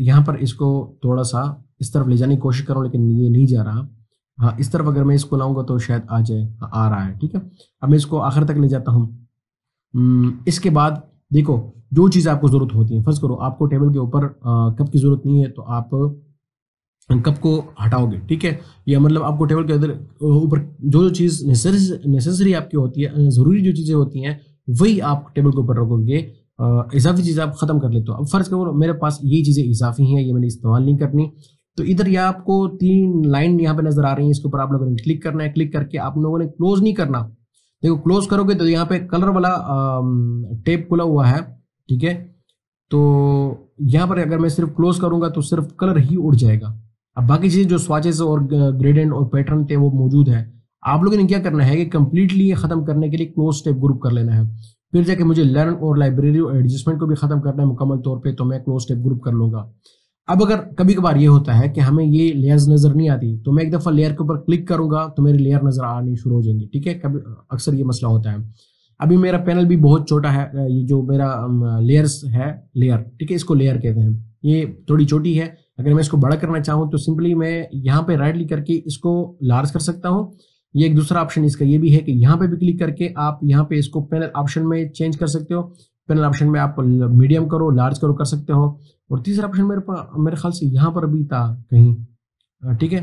यहाँ पर इसको थोड़ा सा इस तरफ ले जाने की कोशिश कर रहा हूँ, लेकिन ये नहीं जा रहा। हाँ, इस तरफ अगर मैं इसको लाऊंगा तो शायद आ जाए। हाँ, आ रहा है, ठीक है। अब मैं इसको आखिर तक ले जाता हूँ। इसके बाद देखो जो चीज़ आपको ज़रूरत होती है, फर्ज करो आपको टेबल के ऊपर कप की ज़रूरत नहीं है, तो आप कप को हटाओगे, ठीक है। या मतलब आपको टेबल के अंदर ऊपर जो चीज़ नेसेसरी आपकी होती है, ज़रूरी जो चीज़ें होती हैं, वही आप टेबल के ऊपर रखोगे। इजाफी चीज़ आप ख़त्म कर लेते हो। अब फर्ज करो मेरे पास ये चीज़ें इजाफी हैं, ये मैंने इस्तेमाल नहीं करनी, तो इधर या आपको 3 लाइन यहाँ पे नजर आ रही है, इसके ऊपर आप लोगों ने क्लिक करना है। क्लिक करके आप लोगों ने क्लोज नहीं करना। देखो क्लोज करोगे तो यहाँ पे कलर वाला टेप खुला हुआ है, ठीक है। तो यहाँ पर अगर मैं सिर्फ क्लोज करूंगा तो सिर्फ कलर ही उड़ जाएगा। अब बाकी चीजें जो स्वाचेस और ग्रेडियंट और पैटर्न थे वो मौजूद है। आप लोगों ने क्या करना है कि कंप्लीटली ये खत्म करने के लिए क्लोज स्टेप ग्रुप कर लेना है। फिर जाके मुझे लर्न और लाइब्रेरी और एडजस्टमेंट को भी खत्म करना है मुकम्मल तौर पे, तो मैं क्लोज स्टेप ग्रुप कर लूंगा। अब अगर कभी कभार ये होता है कि हमें ये लेयर्स नजर नहीं आती, तो मैं एक दफा लेयर के ऊपर क्लिक करूंगा तो मेरी लेयर नजर आनी शुरू हो जाएंगी, ठीक है। कभी अक्सर ये मसला होता है। अभी मेरा पैनल भी बहुत छोटा है, ये जो मेरा लेयर्स है, लेयर, ठीक है, इसको लेयर कहते हैं, ये थोड़ी छोटी है। अगर मैं इसको बड़ा करना चाहूँ तो सिंपली मैं यहाँ पे राइट क्लिक करके इसको लार्ज कर सकता हूँ। ये एक दूसरा ऑप्शन इसका ये भी है कि यहाँ पे भी क्लिक करके आप यहाँ पे इसको पैनल ऑप्शन में चेंज कर सकते हो। पैनल ऑप्शन में आप मीडियम करो, लार्ज करो, कर सकते हो। और तीसरा ऑप्शन मेरे ख्याल से यहाँ पर भी था कहीं, ठीक है।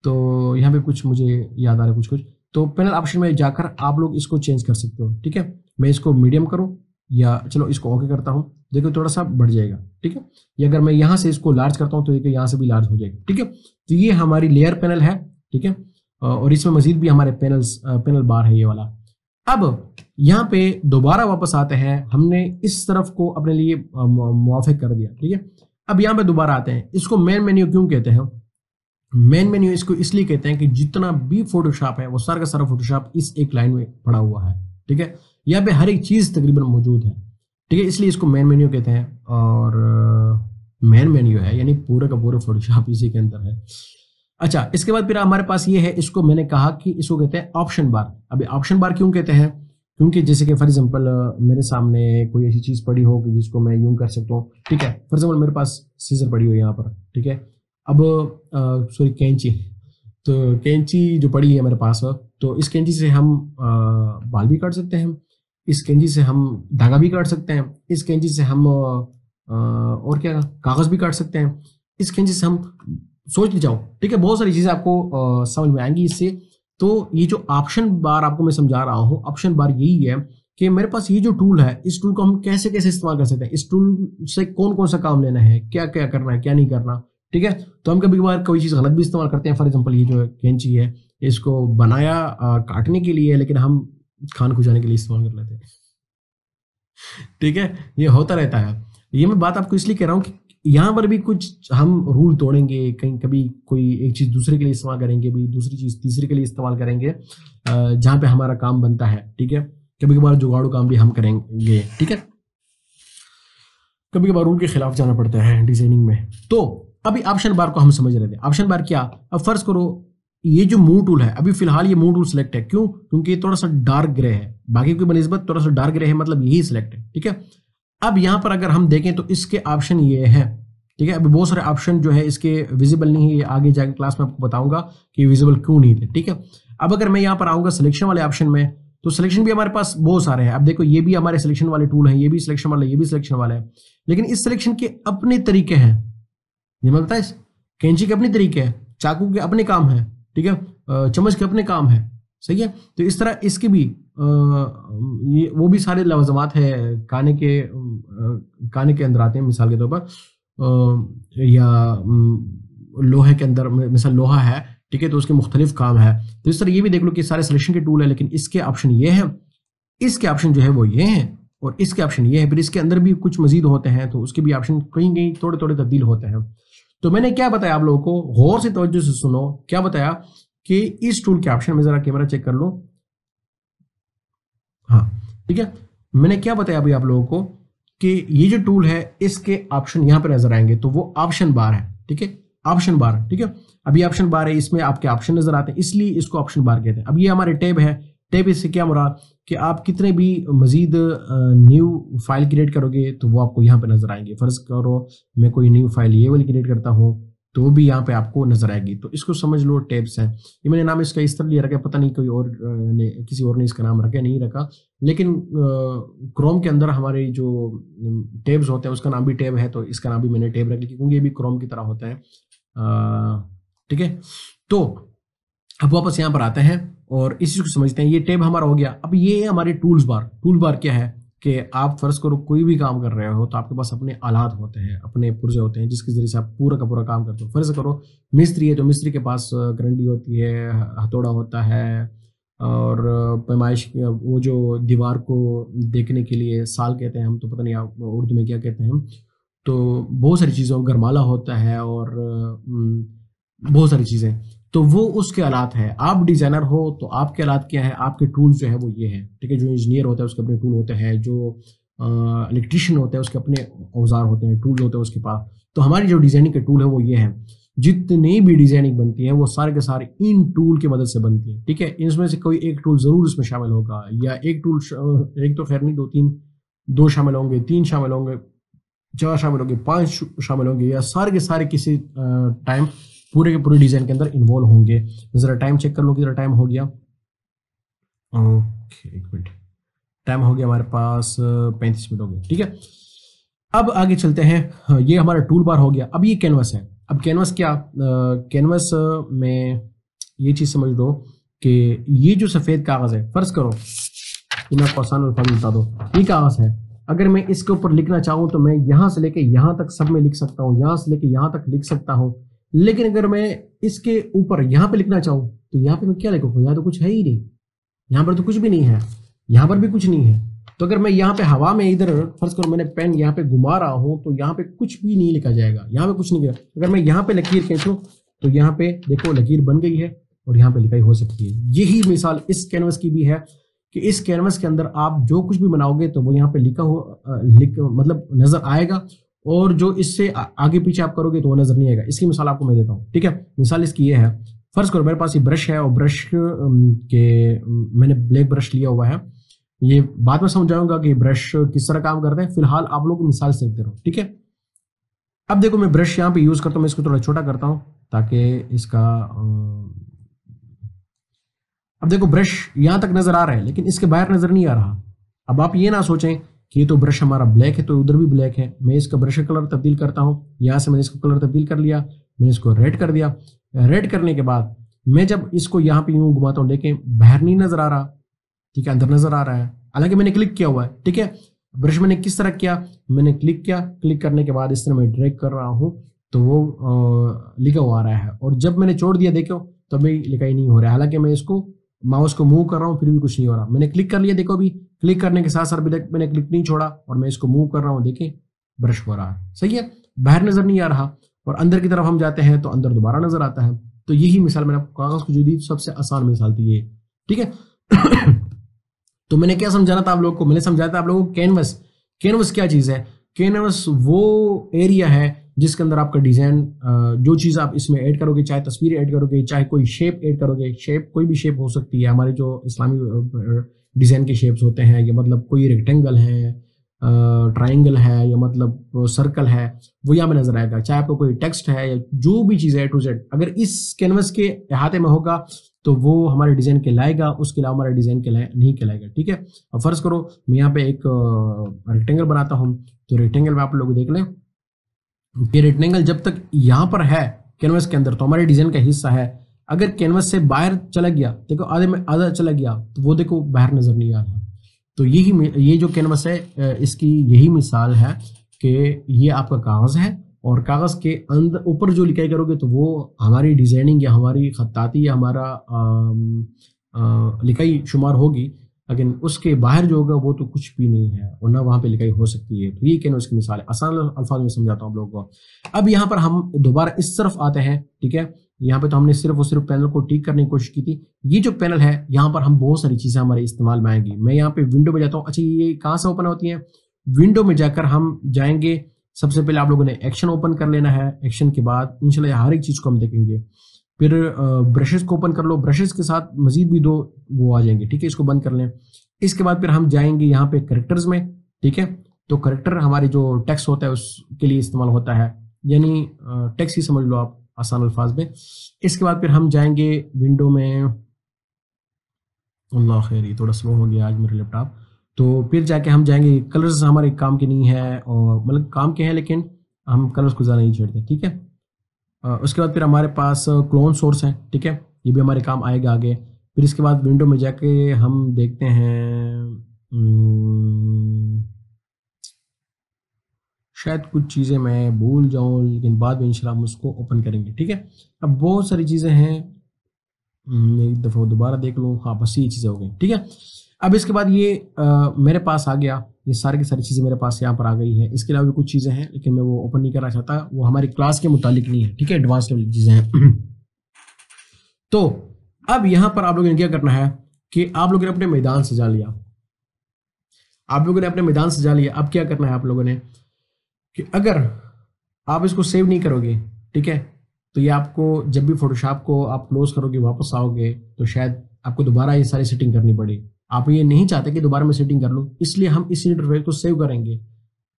तो यहाँ पे कुछ मुझे याद आ रहा है कुछ, तो पैनल ऑप्शन में जाकर आप लोग इसको चेंज कर सकते हो, ठीक है। मैं इसको मीडियम करूँ या चलो इसको ओके करता हूँ, देखो थोड़ा सा बढ़ जाएगा, ठीक है। या अगर मैं यहाँ से इसको लार्ज करता हूँ तो देखिए यहाँ से भी लार्ज हो जाएगा, ठीक है। तो ये हमारी लेयर पैनल है, ठीक है। और इसमें मजीद भी हमारे पैनल बार है ये वाला। अब यहाँ पे दोबारा वापस आते हैं, हमने इस तरफ को अपने लिए मुवाफिक कर दिया, ठीक है। अब यहाँ पे दोबारा आते हैं, इसको मेन मेन्यू क्यों कहते हैं? मेन मेन्यू इसको इसलिए कहते हैं कि जितना भी फोटोशॉप है वो सारा का सारा फोटोशॉप इस एक लाइन में पड़ा हुआ है, ठीक है। यहाँ पे हर एक चीज तकरीबन मौजूद है, ठीक है, इसलिए इसको मेन मेन्यू कहते हैं। और मेन मेन्यू है यानी पूरा का पूरा फोटोशॉप इसी के अंदर है। अच्छा, इसके बाद फिर हमारे पास ये है, इसको मैंने कहा कि इसको कहते हैं ऑप्शन बार। अभी ऑप्शन बार क्यों कहते हैं? क्योंकि जैसे कि फॉर एग्जांपल मेरे सामने कोई ऐसी चीज पड़ी हो कि जिसको मैं यूं कर सकता हूँ, ठीक है। फॉर एग्जांपल मेरे पास सीजर पड़ी हुई है यहाँ पर, ठीक है। अब सॉरी कैंची, तो कैंची जो पड़ी है मेरे पास, तो इस कैंची से हम बाल भी काट सकते हैं, इस कैंची से हम धागा भी काट सकते हैं, इस कैंची से हम और क्या कागज भी काट सकते हैं, इस कैंची से हम सोच ले जाओ, ठीक है। बहुत सारी चीजें आपको समझ में आएंगी इससे। तो ये जो ऑप्शन बार आपको मैं समझा रहा हूँ, ऑप्शन बार यही है कि मेरे पास ये जो टूल है, इस टूल को हम कैसे कैसे इस्तेमाल कर सकते हैं, इस टूल से कौन कौन सा काम लेना है, क्या क्या करना है, क्या नहीं करना, ठीक है। तो हम कभी कभार कोई चीज़ गलत भी इस्तेमाल करते हैं। फॉर एग्जांपल ये जो कैंची है, इसको बनाया काटने के लिए, लेकिन हम खान खुजाने के लिए इस्तेमाल कर लेते हैं। ठीक है, ये होता रहता है। ये मैं बात आपको इसलिए कह रहा हूँ कि यहाँ पर भी कुछ हम रूल तोड़ेंगे, कहीं कभी कोई एक चीज दूसरे के लिए इस्तेमाल करेंगे, भी दूसरी चीज तीसरे के लिए इस्तेमाल करेंगे, जहां पे हमारा काम बनता है। ठीक है, कभी कभार जुगाड़ू काम भी हम करेंगे। ठीक है, कभी कभार रूल के खिलाफ जाना पड़ता है डिजाइनिंग में। तो अभी ऑप्शन बार को हम समझ रहे थे। ऑप्शन बार क्या, अब फर्ज करो ये जो मूव टूल है, अभी फिलहाल ये मूव टूल सिलेक्ट है, क्यों? क्योंकि ये थोड़ा सा डार्क ग्रे है, बाकी की बनिस्बत थोड़ा सा डार्क ग्रे है, मतलब यही सिलेक्ट है। ठीक है, अब यहां पर अगर हम देखें तो इसके ऑप्शन ये है। ठीक है, अभी बहुत सारे ऑप्शन जो है इसके विजिबल नहीं है, ये आगे जाकर क्लास में आपको बताऊंगा कि विजिबल क्यों नहीं थे। ठीक है, अब अगर मैं यहाँ पर आऊंगा सिलेक्शन वाले ऑप्शन में, तो सिलेक्शन भी हमारे पास बहुत सारे हैं। अब देखो ये भी हमारे सिलेक्शन वाले टूल हैं, ये भी सिलेक्शन वाला, ये भी सिलेक्शन वाला है, लेकिन इस सिलेक्शन के अपने तरीके हैं। ये मैं बताया, कैंची के अपने तरीके हैं, चाकू के अपने काम है, ठीक है, चम्मच के अपने काम है। सही है, तो इस तरह इसके भी ये वो भी सारे लवाजमात है काने के अंदर आते हैं। मिसाल के तौर पर या लोहे के अंदर, मिसाल लोहा है, ठीक है, तो उसके मुख्तलिफ काम है। तो इस तरह ये भी देख लो कि सारे सिलेक्शन के टूल है, लेकिन इसके ऑप्शन ये हैं, इसके ऑप्शन जो है वो ये हैं, और इसके ऑप्शन ये है। फिर इसके अंदर भी कुछ मजीद होते हैं, तो उसके भी ऑप्शन कहीं कहीं थोड़े थोड़े तब्दील होते हैं। तो मैंने क्या बताया आप लोगों को, गौर से तवज्जो से सुनो, क्या बताया कि इस टूल के ऑप्शन में, जरा कैमरा चेक कर लो, हाँ ठीक है, मैंने क्या बताया अभी आप लोगों को कि ये जो टूल है इसके ऑप्शन यहां पर नजर आएंगे, तो वो ऑप्शन बार है। ठीक है, ऑप्शन बार, ठीक है, अभी ऑप्शन बार है, इसमें आपके ऑप्शन नजर आते हैं, इसलिए इसको ऑप्शन बार कहते हैं। अब ये हमारे टैब है, टैब इससे क्या मुराद कि आप कितने भी मजीद न्यू फाइल क्रिएट करोगे तो वो आपको यहाँ पे नजर आएंगे। फर्ज करो मैं कोई न्यू फाइल ये वाली क्रिएट करता हूँ, तो वो भी यहाँ पे आपको नजर आएगी। तो इसको समझ लो टैब्स हैं। ये मैंने नाम इसका इस तरह लिया रखा, पता नहीं कोई और ने, किसी और ने इसका नाम रखा नहीं रखा, लेकिन क्रोम के अंदर हमारे जो टैब्स होते हैं उसका नाम भी टैब है, तो इसका नाम भी मैंने टैब रख लिया, क्योंकि ये भी क्रोम की तरह होता है। ठीक है, तो अब वापस यहाँ पर आते हैं और इस चीज को समझते हैं। ये टैब हमारा हो गया। अब ये है हमारे टूल्स बार। टूल बार क्या है कि आप फर्ज करो कोई भी काम कर रहे हो, तो आपके पास अपने आलात होते हैं, अपने पुर्जे होते हैं, जिसके जरिए से आप पूरा का पूरा काम करते हो। फर्ज करो मिस्त्री है, तो मिस्त्री के पास करंडी होती है, हथौड़ा होता है, और पैमाइश वो जो दीवार को देखने के लिए साल कहते हैं हम, तो पता नहीं आप उर्दू में क्या कहते हैं। तो बहुत सारी चीज़ों, गरमाला होता है, और बहुत सारी चीज़ें, तो वो उसके आलात है। आप डिजाइनर हो तो आपके आलात क्या है, आपके टूल जो है वो ये है। ठीक है, जो इंजीनियर होता है उसके अपने टूल होते हैं, जो इलेक्ट्रिशियन होता है उसके अपने औजार होते हैं, टूल होते हैं उसके पास। तो हमारी जो डिजाइनिंग के टूल है वो ये है। जितनी भी डिजाइनिंग बनती है वो सारे के सारे इन टूल की मदद से बनती है। ठीक है, इनमें से कोई एक टूल जरूर इसमें शामिल होगा, या एक टूल, एक तो खैर नहीं, दो शामिल होंगे, 3 शामिल होंगे, 4 शामिल होंगे, 5 शामिल होंगे, या सारे के सारे किसी टाइम पूरे के पूरे डिजाइन के अंदर इन्वॉल्व होंगे। जरा टाइम चेक कर लो, कितना टाइम हो गया। ओके, 1 मिनट, टाइम हो गया हमारे पास 35 मिनट हो गए। ठीक है, अब आगे चलते हैं। ये हमारा टूल बार हो गया। अब ये कैनवस है। अब कैनवस क्या, कैनवस में ये चीज समझ दो कि ये जो सफेद कागज है, फर्ज करो मैं आपको आसान अल्फाज में बता दो, ये कागज है। अगर मैं इसके ऊपर लिखना चाहूँ तो मैं यहां से लेके यहां तक सब में लिख सकता हूँ, यहां से लेके यहां तक लिख सकता हूँ। लेकिन अगर मैं इसके ऊपर यहाँ पे लिखना चाहूँ तो यहाँ पे मैं क्या लिखूंगा, यहाँ तो कुछ है ही नहीं, यहाँ पर तो कुछ भी नहीं है, यहाँ पर भी कुछ नहीं है। तो अगर मैं यहाँ पे हवा में इधर फर्ज करो मैंने पेन यहाँ पे घुमा रहा हूँ, तो यहाँ पे कुछ भी नहीं लिखा जाएगा, यहाँ पे कुछ नहीं लिखा। अगर मैं यहाँ पे लकीर खींचूं तो यहाँ पे देखो लकीर बन गई है और यहाँ पे लिखाई हो सकती है। यही मिसाल इस कैनवस की भी है कि इस कैनवस के अंदर आप जो कुछ भी बनाओगे तो वो यहाँ पे लिखा हो मतलब नजर आएगा, और जो इससे आगे पीछे आप करोगे तो वो नजर नहीं आएगा। इसकी मिसाल आपको मैं देता हूँ। ठीक है, मिसाल इसकी ये है, फर्ज करो मेरे पास ये ब्रश है, और ब्रश के मैंने ब्लैक ब्रश लिया हुआ है। ये बाद में समझाऊंगा कि ब्रश किस तरह काम करते हैं, फिलहाल आप लोग मिसाल सिर्फ दे रहा हूँ। ठीक है, अब देखो मैं ब्रश यहाँ पे यूज करता हूँ, मैं इसको थोड़ा छोटा करता हूँ ताकि इसका अब देखो ब्रश यहां तक नजर आ रहा है, लेकिन इसके बाहर नजर नहीं आ रहा। अब आप ये ना सोचें कि ये तो ब्रश हमारा ब्लैक है तो उधर भी ब्लैक है। मैं इसका ब्रश का कलर तब्दील करता हूँ, यहाँ से मैंने इसको कलर तब्दील कर लिया, मैंने इसको रेड कर दिया। रेड करने के बाद मैं जब इसको यहाँ पे यूं घुमाता हूँ, देखें बाहर नहीं नजर आ रहा, ठीक है, अंदर नजर आ रहा है, हालांकि मैंने क्लिक किया हुआ है। ठीक है, ब्रश मैंने किस तरह किया, मैंने क्लिक किया, क्लिक करने के बाद इस तरह मैं ड्रैग कर रहा हूँ तो वो लिखा हुआ आ रहा है, और जब मैंने छोड़ दिया देखो तब भी लिखाई नहीं हो रहा है। हालांकि मैं इसको माउस को मूव कर रहा हूँ फिर भी कुछ नहीं हो रहा। मैंने क्लिक कर लिया, देखो अभी क्लिक करने के साथ साथ अभी तक मैंने क्लिक नहीं छोड़ा और मैं इसको मूव कर रहा हूँ, देखें ब्रश हो रहा है, सही है, बाहर नजर नहीं आ रहा। और अंदर की तरफ हम जाते हैं तो अंदर दोबारा नजर आता है। तो यही मिसाल मैंने कागज को जो दी सबसे आसान मिसाल थी ये, ठीक है। तो मैंने क्या समझाना था आप लोगों को, मैंने समझाया था आप लोगों को कैनवस। कैनवस क्या चीज है? कैनवस वो एरिया है जिसके अंदर आपका डिजाइन, जो चीज आप इसमें ऐड करोगे, चाहे तस्वीर ऐड करोगे, चाहे कोई शेप ऐड करोगे, शेप कोई भी शेप हो सकती है, हमारे जो इस्लामी डिजाइन के शेप्स होते हैं, ये मतलब कोई रेक्टेंगल है, ट्राइंगल है, या मतलब सर्कल है, वो यहाँ पे नजर आएगा। चाहे आपको कोई टेक्स्ट है या जो भी चीज है A to Z, अगर इस कैनवस के अहाते में होगा तो वो हमारे डिजाइन कहलाएगा, उसके अलावा हमारे डिजाइन नहीं कहलाएगा, ठीक है। अब फर्ज करो मैं यहाँ पे एक रेक्टेंगल बनाता हूँ, तो रेक्टेंगल में आप लोग देख लें कि रेक्टेंगल जब तक यहाँ पर है कैनवस के अंदर तो हमारे डिजाइन का हिस्सा है। अगर कैनवस से बाहर चला गया, देखो आधे में आधा चला गया, तो वो देखो बाहर नजर नहीं आ रहा। तो ये जो कैनवस है इसकी यही मिसाल है कि ये आपका कागज है, और कागज के अंदर ऊपर जो लिखाई करोगे तो वो हमारी डिजाइनिंग या हमारी खत्ताती या हमारा लिखाई शुमार होगी, लेकिन उसके बाहर जो होगा वो तो कुछ भी नहीं है, और ना वहां पे लिखाई हो सकती है। तो ये कैनवस की मिसाल है, आसान अल्फाज में समझाता हूँ आप लोगों को। अब यहाँ पर हम दोबारा इस तरफ आते हैं, ठीक है। यहाँ पे तो हमने सिर्फ और सिर्फ पैनल को ठीक करने की कोशिश की थी। ये जो पैनल है यहाँ पर हम बहुत सारी चीजें हमारे इस्तेमाल में आएंगी। मैं यहाँ पे विंडो में जाता हूँ। अच्छा, ये कहाँ से ओपन होती है? विंडो में जाकर हम जाएंगे, सबसे पहले आप लोगों ने एक्शन ओपन कर लेना है। एक्शन के बाद इंशाल्लाह हर एक चीज को हम देखेंगे। फिर ब्रशेस को ओपन कर लो, ब्रशेस के साथ मजीद भी 2 वो आ जाएंगे, ठीक है, इसको बंद कर लें। इसके बाद फिर हम जाएंगे यहाँ पे करेक्टर्स में, ठीक है। तो करेक्टर हमारे जो टेक्स्ट होता है उसके लिए इस्तेमाल होता है, यानी टेक्स्ट ही समझ लो आप आसान अल्फाज में। इसके बाद फिर हम जाएंगे विंडो में, अल्लाह खैर ये थोड़ा स्लो हो गया आज मेरा लैपटॉप। तो फिर जाके हम जाएंगे, कलर्स हमारे काम के नहीं है, और मतलब काम के हैं लेकिन हम कलर्स को ज़्यादा नहीं छेड़ते, ठीक है। उसके बाद फिर हमारे पास क्लोन सोर्स है, ठीक है, ये भी हमारे काम आएगा आगे। फिर इसके बाद विंडो में जाके हम देखते हैं, शायद कुछ चीज़ें मैं भूल जाऊं, लेकिन बाद में इंशाल्लाह हम उसको ओपन करेंगे, ठीक है। अब बहुत सारी चीज़ें हैं, एक दफ़ा दोबारा देख लो, हाँ बस ये चीज़ें हो गई, ठीक है। अब इसके बाद ये मेरे पास आ गया, ये सारी की सारी चीज़ें मेरे पास यहाँ पर आ गई है। इसके अलावा भी कुछ चीज़ें हैं लेकिन मैं वो ओपन नहीं करना चाहता, वो हमारी क्लास के मुतालिक नहीं है, ठीक है, एडवांस लेवल की चीज़ें हैं। तो अब यहाँ पर आप लोगों ने क्या करना है कि आप लोगों ने अपने मैदान सजा लिया, आप लोगों ने अपने मैदान सजा लिया। अब क्या करना है आप लोगों ने कि अगर आप इसको सेव नहीं करोगे, ठीक है, तो ये आपको जब भी फोटोशॉप को आप क्लोज करोगे वापस आओगे तो शायद आपको दोबारा ये सारी सेटिंग करनी पड़े। आप ये नहीं चाहते कि दोबारा मैं सेटिंग कर लूँ, इसलिए हम इस इंटरफेस को सेव करेंगे,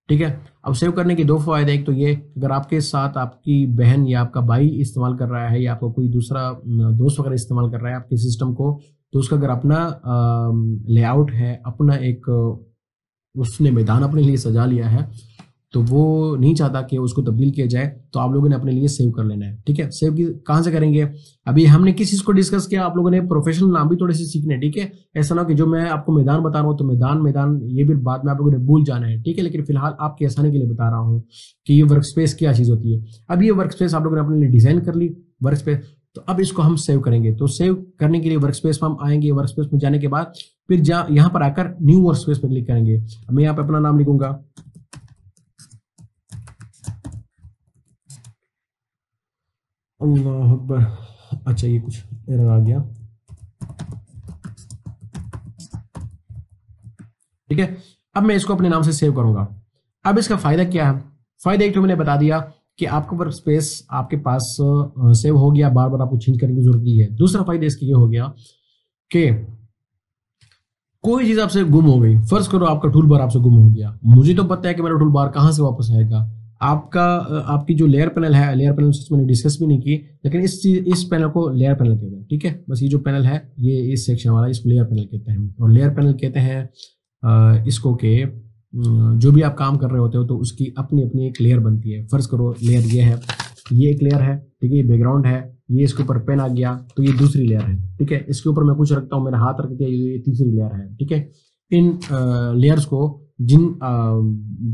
ठीक है। अब सेव करने के 2 फायदे, एक तो ये अगर आपके साथ आपकी बहन या आपका भाई इस्तेमाल कर रहा है या आपका कोई दूसरा दोस्त वगैरह इस्तेमाल कर रहा है आपके सिस्टम को, तो उसका अगर अपना लेआउट है, अपना एक उसने मैदान अपने लिए सजा लिया है, तो वो नहीं चाहता कि उसको तब्दील किया जाए, तो आप लोगों ने अपने लिए सेव कर लेना है, ठीक है। सेव कहाँ से करेंगे? अभी हमने किस चीज़ को डिस्कस किया, आप लोगों ने प्रोफेशनल नाम भी थोड़े से सीखने हैं, ठीक है। ऐसा ना हो कि जो मैं आपको मैदान बता रहा हूँ तो मैदान ये भी बाद में आप लोगों ने भूल जाना है, ठीक है। लेकिन फिलहाल आपकी आसानी के लिए बता रहा हूँ कि ये वर्क स्पेस क्या चीज़ होती है। अब ये वर्क स्पेस आप लोगों ने अपने लिए डिजाइन कर ली वर्क स्पेस, तो अब इसको हम सेव करेंगे। तो सेव करने के लिए वर्क स्पेस में हम आएंगे, वर्क स्पेस में जाने के बाद फिर यहाँ पर आकर न्यू वर्क स्पेस पर क्लिक करेंगे। मैं यहाँ पे अपना नाम लिखूंगा, अल्लाह अकबर। अच्छा ये कुछ एरर आ गया, ठीक है। अब मैं इसको अपने नाम से सेव करूंगा। अब इसका फायदा क्या है? फायदा एक तो मैंने बता दिया कि आपका वर्क स्पेस आपके पास सेव हो गया, बार बार आपको चेंज करने की जरूरत नहीं है। दूसरा फायदा इसका ये हो गया कि कोई चीज आपसे गुम हो गई, फर्ज करो आपका टूल बार आपसे गुम हो गया, मुझे तो पता है कि मेरा टूल बार कहाँ से वापस आएगा। आपकी जो लेयर पैनल है, लेयर पैनल मैंने डिस्कस भी नहीं की, लेकिन इस पैनल को लेयर पैनल कहते हैं, ठीक है। बस ये जो पैनल है ये इस सेक्शन वाला, इसको लेयर पैनल कहते हैं। और लेयर पैनल कहते हैं इसको के जो भी आप काम कर रहे होते हो तो उसकी अपनी अपनी एक लेयर बनती है। फर्ज करो लेयर ये है, ये एक लेयर है, ठीक है, ये बैकग्राउंड है, ये इसके ऊपर पेन आ गया तो ये दूसरी लेयर है, ठीक है। इसके ऊपर मैं कुछ रखता हूँ, मेरा हाथ रख दिया, ये तीसरी लेयर है, ठीक है। इन लेयर्स को जिन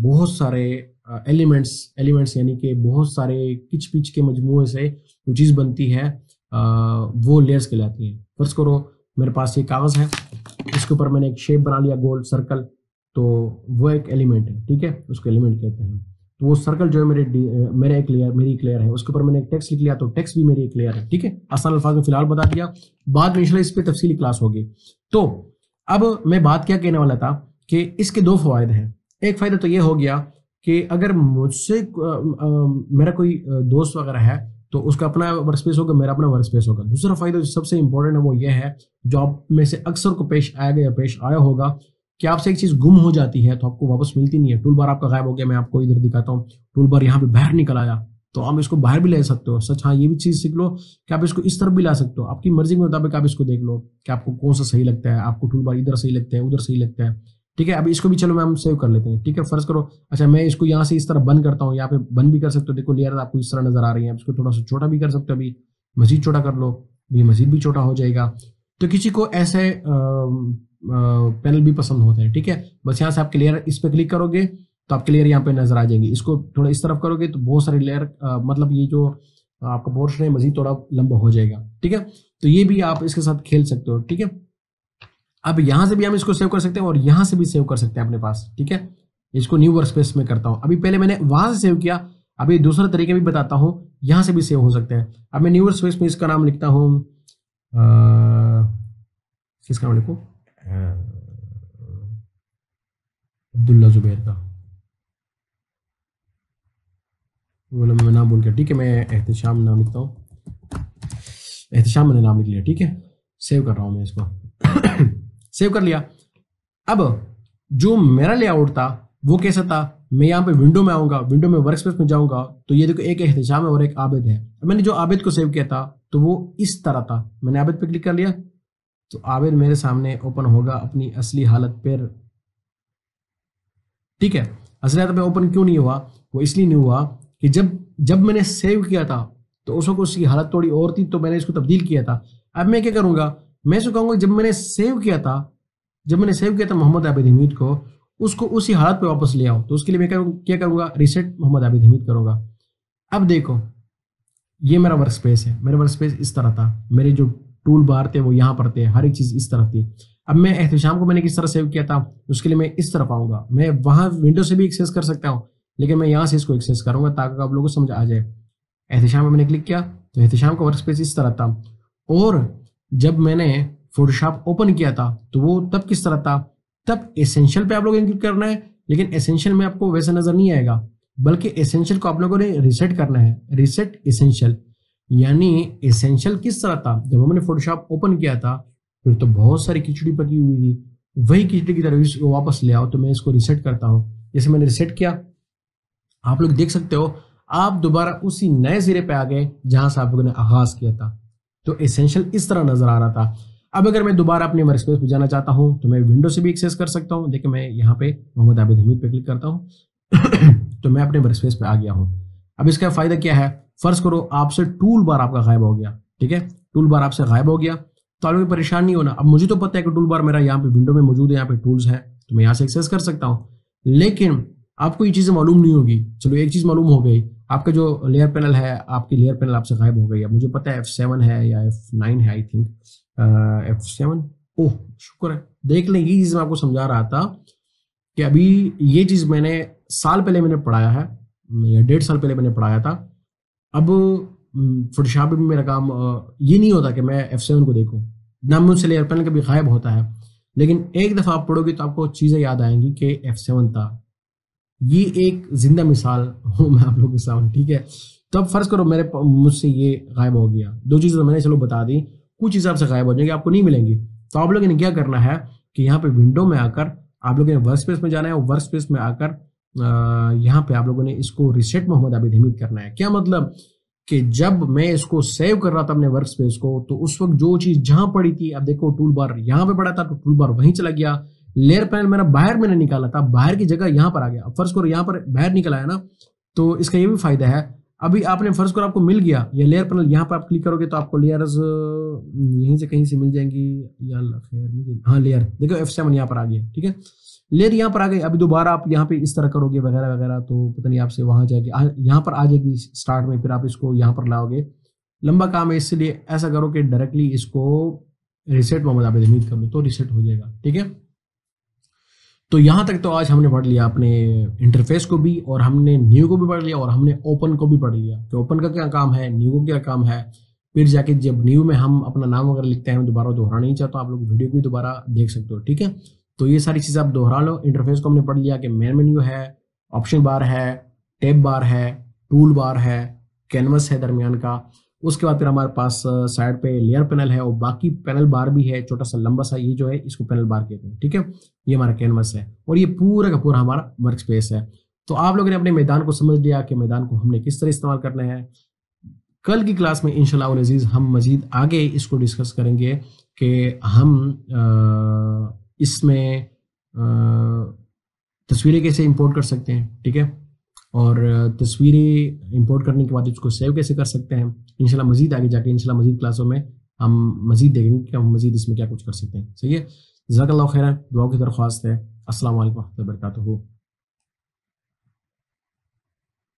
बहुत सारे एलिमेंट्स यानी कि बहुत सारे किच पिच के मजमूए से जो चीज़ बनती है वो लेयर्स कहलाती है। फर्ज करो मेरे पास ये कागज है, इसके ऊपर मैंने एक शेप बना लिया गोल सर्कल, तो वो एक एलिमेंट है, ठीक है, उसको एलिमेंट कहते हैं। तो वो सर्कल जो है मेरे एक लेयर, मेरी एक लेयर है, उसके ऊपर मैंने एक टेक्स्ट लिख लिया, तो टेक्स्ट भी मेरी एक लेयर है, ठीक है। आसान अल्फाज में फिलहाल बता दिया, बाद में इंशाल्लाह इस पर तफसीली क्लास होगी। तो अब मैं बात क्या कहने वाला था कि इसके दो फायदे हैं। एक फायदा तो ये हो गया कि अगर मुझसे मेरा कोई दोस्त वगैरह है तो उसका अपना वर्क स्पेस होगा, मेरा अपना वर्क स्पेस होगा। दूसरा फायदा जो सबसे इंपॉर्टेंट है वो ये है, जो आप में से अक्सर को पेश आएगा या पेश आया होगा कि आपसे एक चीज गुम हो जाती है तो आपको वापस मिलती नहीं है। टूल बार आपका गायब हो गया, मैं आपको इधर दिखाता हूँ, टूल बार यहाँ पे बाहर निकल आया, तो आप इसको बाहर भी ले सकते हो। सच हाँ, ये भी चीज सीख लो कि आप इसको इस तरफ भी ला सकते हो, आपकी मर्जी के मुताबिक आप इसको देख लो कि आपको कौन सा सही लगता है, आपको टूल बार इधर सही लगता है, उधर सही लगता है, ठीक है। अब इसको भी चलो मैं हम सेव कर लेते हैं, ठीक है। फर्ज करो, अच्छा मैं इसको यहाँ से इस तरह बंद करता हूँ, यहाँ पे बंद भी कर सकते हो, देखो लेयर आपको इस तरह नजर आ रही है। इसको थोड़ा सा छोटा भी कर सकते हो, अभी मजीद छोटा कर लो, ये मजीद भी छोटा हो जाएगा। तो किसी को ऐसे पैनल भी पसंद होते हैं, ठीक है। बस यहाँ से आपके लेयर इस पर क्लिक करोगे तो आपके लेयर यहाँ पे नजर आ जाएंगी। इसको थोड़ा इस तरफ करोगे तो बहुत सारे लेयर, मतलब ये जो आपका पोर्शन है मजीद थोड़ा लंबा हो जाएगा, ठीक है। तो ये भी आप इसके साथ खेल सकते हो, ठीक है। अब यहां से भी हम इसको सेव कर सकते हैं और यहां से भी सेव कर सकते हैं अपने पास, ठीक है। इसको न्यू वर्क स्पेस में करता हूं, अभी पहले मैंने वहां से सेव किया, अभी दूसरा तरीके भी बताता हूं, यहां से भी सेव हो सकते हैं। अब मैं न्यू वर्क स्पेस में इसका नाम लिखता हूं, किसका नाम लिखूं, अब्दुल्ला जुबैर का, बोलो मैं नाम भूल गया, ठीक है। मैं एहतशाम नाम लिखता हूँ, एहतशाम मैंने नाम लिख लिया, ठीक है। सेव कर रहा हूं मैं इसको सेव कर लिया। अब जो मेरा लेआउट था वो कैसा था, मैं यहाँ पे विंडो में आऊंगा, विंडो में वर्क स्पेस में जाऊंगा, तो ये देखो एक एहतशाम है और एक आबिद है। मैंने जो आबिद को सेव किया था तो वो इस तरह था, मैंने आबिद पे क्लिक कर लिया तो आबिद मेरे सामने ओपन होगा अपनी असली हालत पर, ठीक है। असली हालत में ओपन क्यों नहीं हुआ, वो इसलिए नहीं हुआ कि जब मैंने सेव किया था तो उस वक्त उसकी हालत थोड़ी और थी, तो मैंने इसको तब्दील किया था। अब मैं क्या करूंगा, मैं इसको कहूंगा जब मैंने सेव किया था मोहम्मद आबिद हमीद को, उसको उसी हालत पे वापस ले आओ। तो उसके लिए मैं क्या करूंगा, रिसेट मोहम्मद आबिद हमीद करूंगा। अब देखो ये मेरा वर्क स्पेस है, मेरा वर्क स्पेस इस तरह था, मेरे जो टूल बार थे वो यहाँ पर थे, हर एक चीज इस तरफ थी। अब मैं एहतशाम को मैंने किस तरह सेव किया था, उसके लिए मैं इस तरफ आऊंगा, मैं वहां विंडो से भी एक्सेस कर सकता हूँ, लेकिन मैं यहाँ से इसको एक्सेस करूंगा ताकि आप लोगों को समझ आ जाए। एहतशाम में मैंने क्लिक किया तो एहतशाम का वर्क स्पेस इस तरह था, और जब मैंने फोटोशॉप ओपन किया था तो वो तब किस तरह था, तब एसेंशियल पे आप लोगों ने क्लिक करना है, लेकिन एसेंशियल में आपको वैसा नजर नहीं आएगा, बल्कि एसेंशियल को आप लोगों ने रिसेट करना है, रिसेट एसेंशियल। यानी एसेंशियल किस तरह था, जब हमने फोटोशॉप ओपन किया था फिर तो बहुत सारी खिचड़ी पकी हुई थी, वही खिचड़ी की तरह इसको वापस ले आओ। तो मैं इसको रिसेट करता हूँ, जैसे मैंने रिसेट किया आप लोग देख सकते हो, आप दोबारा उसी नए सिरे पे आ गए जहां से आप लोगों ने आगाज किया था। तो एसेंशियल इस तरह नजर आ रहा था। अब अगर मैं दोबारा अपने वर्क स्पेस पे जाना चाहता हूं तो मैं विंडो से भी एक्सेस कर सकता हूं। देखिए मैं यहाँ पे मोहम्मद आबिद हमीद पे क्लिक करता हूं तो मैं अपने वर्क स्पेस पे आ गया हूं। अब इसका फायदा क्या है, फर्ज करो आपसे टूल बार आपका गायब हो गया, ठीक है, टूल बार आपसे गायब हो गया तो आप लोग परेशान नहीं होना। अब मुझे तो पता है कि टूल बार मेरा यहाँ पे विंडो में मौजूद है, यहाँ पे टूल्स है, तो मैं यहाँ से एक्सेस कर सकता हूँ, लेकिन आपको ये चीजें मालूम नहीं होगी। चलो एक चीज मालूम हो गई, आपका जो लेयर पैनल है, आपकी लेयर पैनल आपसे गायब हो गई है। मुझे पता है F7 है या F9 है, आई थिंक F7। ओह शुक्र है, देख लें, ये चीज मैं आपको समझा रहा था कि अभी ये चीज मैंने साल पहले मैंने पढ़ाया है या 1.5 साल पहले मैंने पढ़ाया था। अब फोटोशॉप में मेरा काम ये नहीं होता कि मैं F7 को देखूं, ना मुझसे लेयर पैनल कभी गायब होता है, लेकिन एक दफा आप पढ़ोगे तो आपको चीजें याद आएंगी कि F7 था। ये एक जिंदा मिसाल हूँ मैं आप लोगों के सामने, ठीक है। तो अब फर्ज करो मुझसे ये गायब हो गया, दो चीजें तो मैंने चलो बता दी, कुछ हिसाब से गायब हो जाएंगे, आपको नहीं मिलेंगी। तो आप लोगों ने क्या करना है कि यहाँ पे विंडो में आकर आप लोगों ने वर्क स्पेस में जाना है, और वर्क स्पेस में आकर यहाँ पे आप लोगों ने इसको रिसेट मोहम्मद आबिद हमीद करना है। क्या मतलब कि जब मैं इसको सेव कर रहा था अपने वर्क स्पेस को, तो उस वक्त जो चीज जहां पड़ी थी, अब देखो टूल बार यहाँ पे पड़ा था तो टूल बार वहीं चला गया, लेयर पैनल मेरा बाहर मैंने निकाला था, बाहर की जगह यहाँ पर आ गया। अब फर्ज करो यहाँ पर बाहर निकल आया ना, तो इसका ये भी फायदा है, अभी आपने फर्ज करो आपको मिल गया ये लेयर पैनल, यहाँ पर आप क्लिक करोगे तो आपको लेयर्स यहीं से कहीं से मिल जाएंगी, या खैर हाँ लेयर देखो F7 यहाँ पर आ गया, ठीक है, लेयर यहाँ पर आ गई। अभी दोबारा आप यहाँ पे इस तरह करोगे वगैरह वगैरह तो पता नहीं आपसे वहां जाएगी, यहाँ पर आ जाएगी स्टार्ट में, फिर आप इसको यहाँ पर लाओगे, लंबा काम है, इसलिए ऐसा करो कि डायरेक्टली इसको रिसेट मोहम्मद आबिद हमीद कर लो तो रिसेट हो जाएगा। ठीक है, तो यहाँ तक तो आज हमने पढ़ लिया अपने इंटरफेस को भी, और हमने न्यू को भी पढ़ लिया, और हमने ओपन को भी पढ़ लिया कि ओपन का क्या काम है, न्यू को क्या काम है। फिर जाके जब न्यू में हम अपना नाम वगैरह लिखते हैं, दोबारा दोहराना नहीं चाहता, आप लोग वीडियो भी दोबारा देख सकते हो। ठीक है, तो ये सारी चीज़ें आप दोहरा लो। इंटरफेस को हमने पढ़ लिया कि मेन मेन्यू है, ऑप्शन बार है, टैब बार है, टूल बार है, कैनवस है दरमियान का। उसके बाद फिर हमारे पास साइड पे लेयर पैनल है, और बाकी पैनल बार भी है, छोटा सा लंबा सा, ये जो है इसको पैनल बार कहते हैं। ठीक है, ये हमारा कैनवस है, और ये पूरा का पूरा हमारा वर्क स्पेस है। तो आप लोगों ने अपने मैदान को समझ लिया कि मैदान को हमने किस तरह इस्तेमाल करना है। कल की क्लास में इंशाल्लाह अल अजीज हम मजीद आगे इसको डिस्कस करेंगे कि हम इसमें तस्वीरें कैसे इंपोर्ट कर सकते हैं। ठीक है, और तस्वीरें इंपोर्ट करने के बाद उसको सेव कैसे कर सकते हैं। इंशाल्लाह मजीद आगे जाके इंशाल्लाह मजीद क्लासों में हम मजीद देखेंगे कि हम मजीद इसमें क्या कुछ कर सकते हैं। सही है, जज़ाकल्लाहु खैरन, दुआ की दरख्वास्त है। अस्सलाम वालेकुम व रहमतुल्लाहि व बरकातुहू।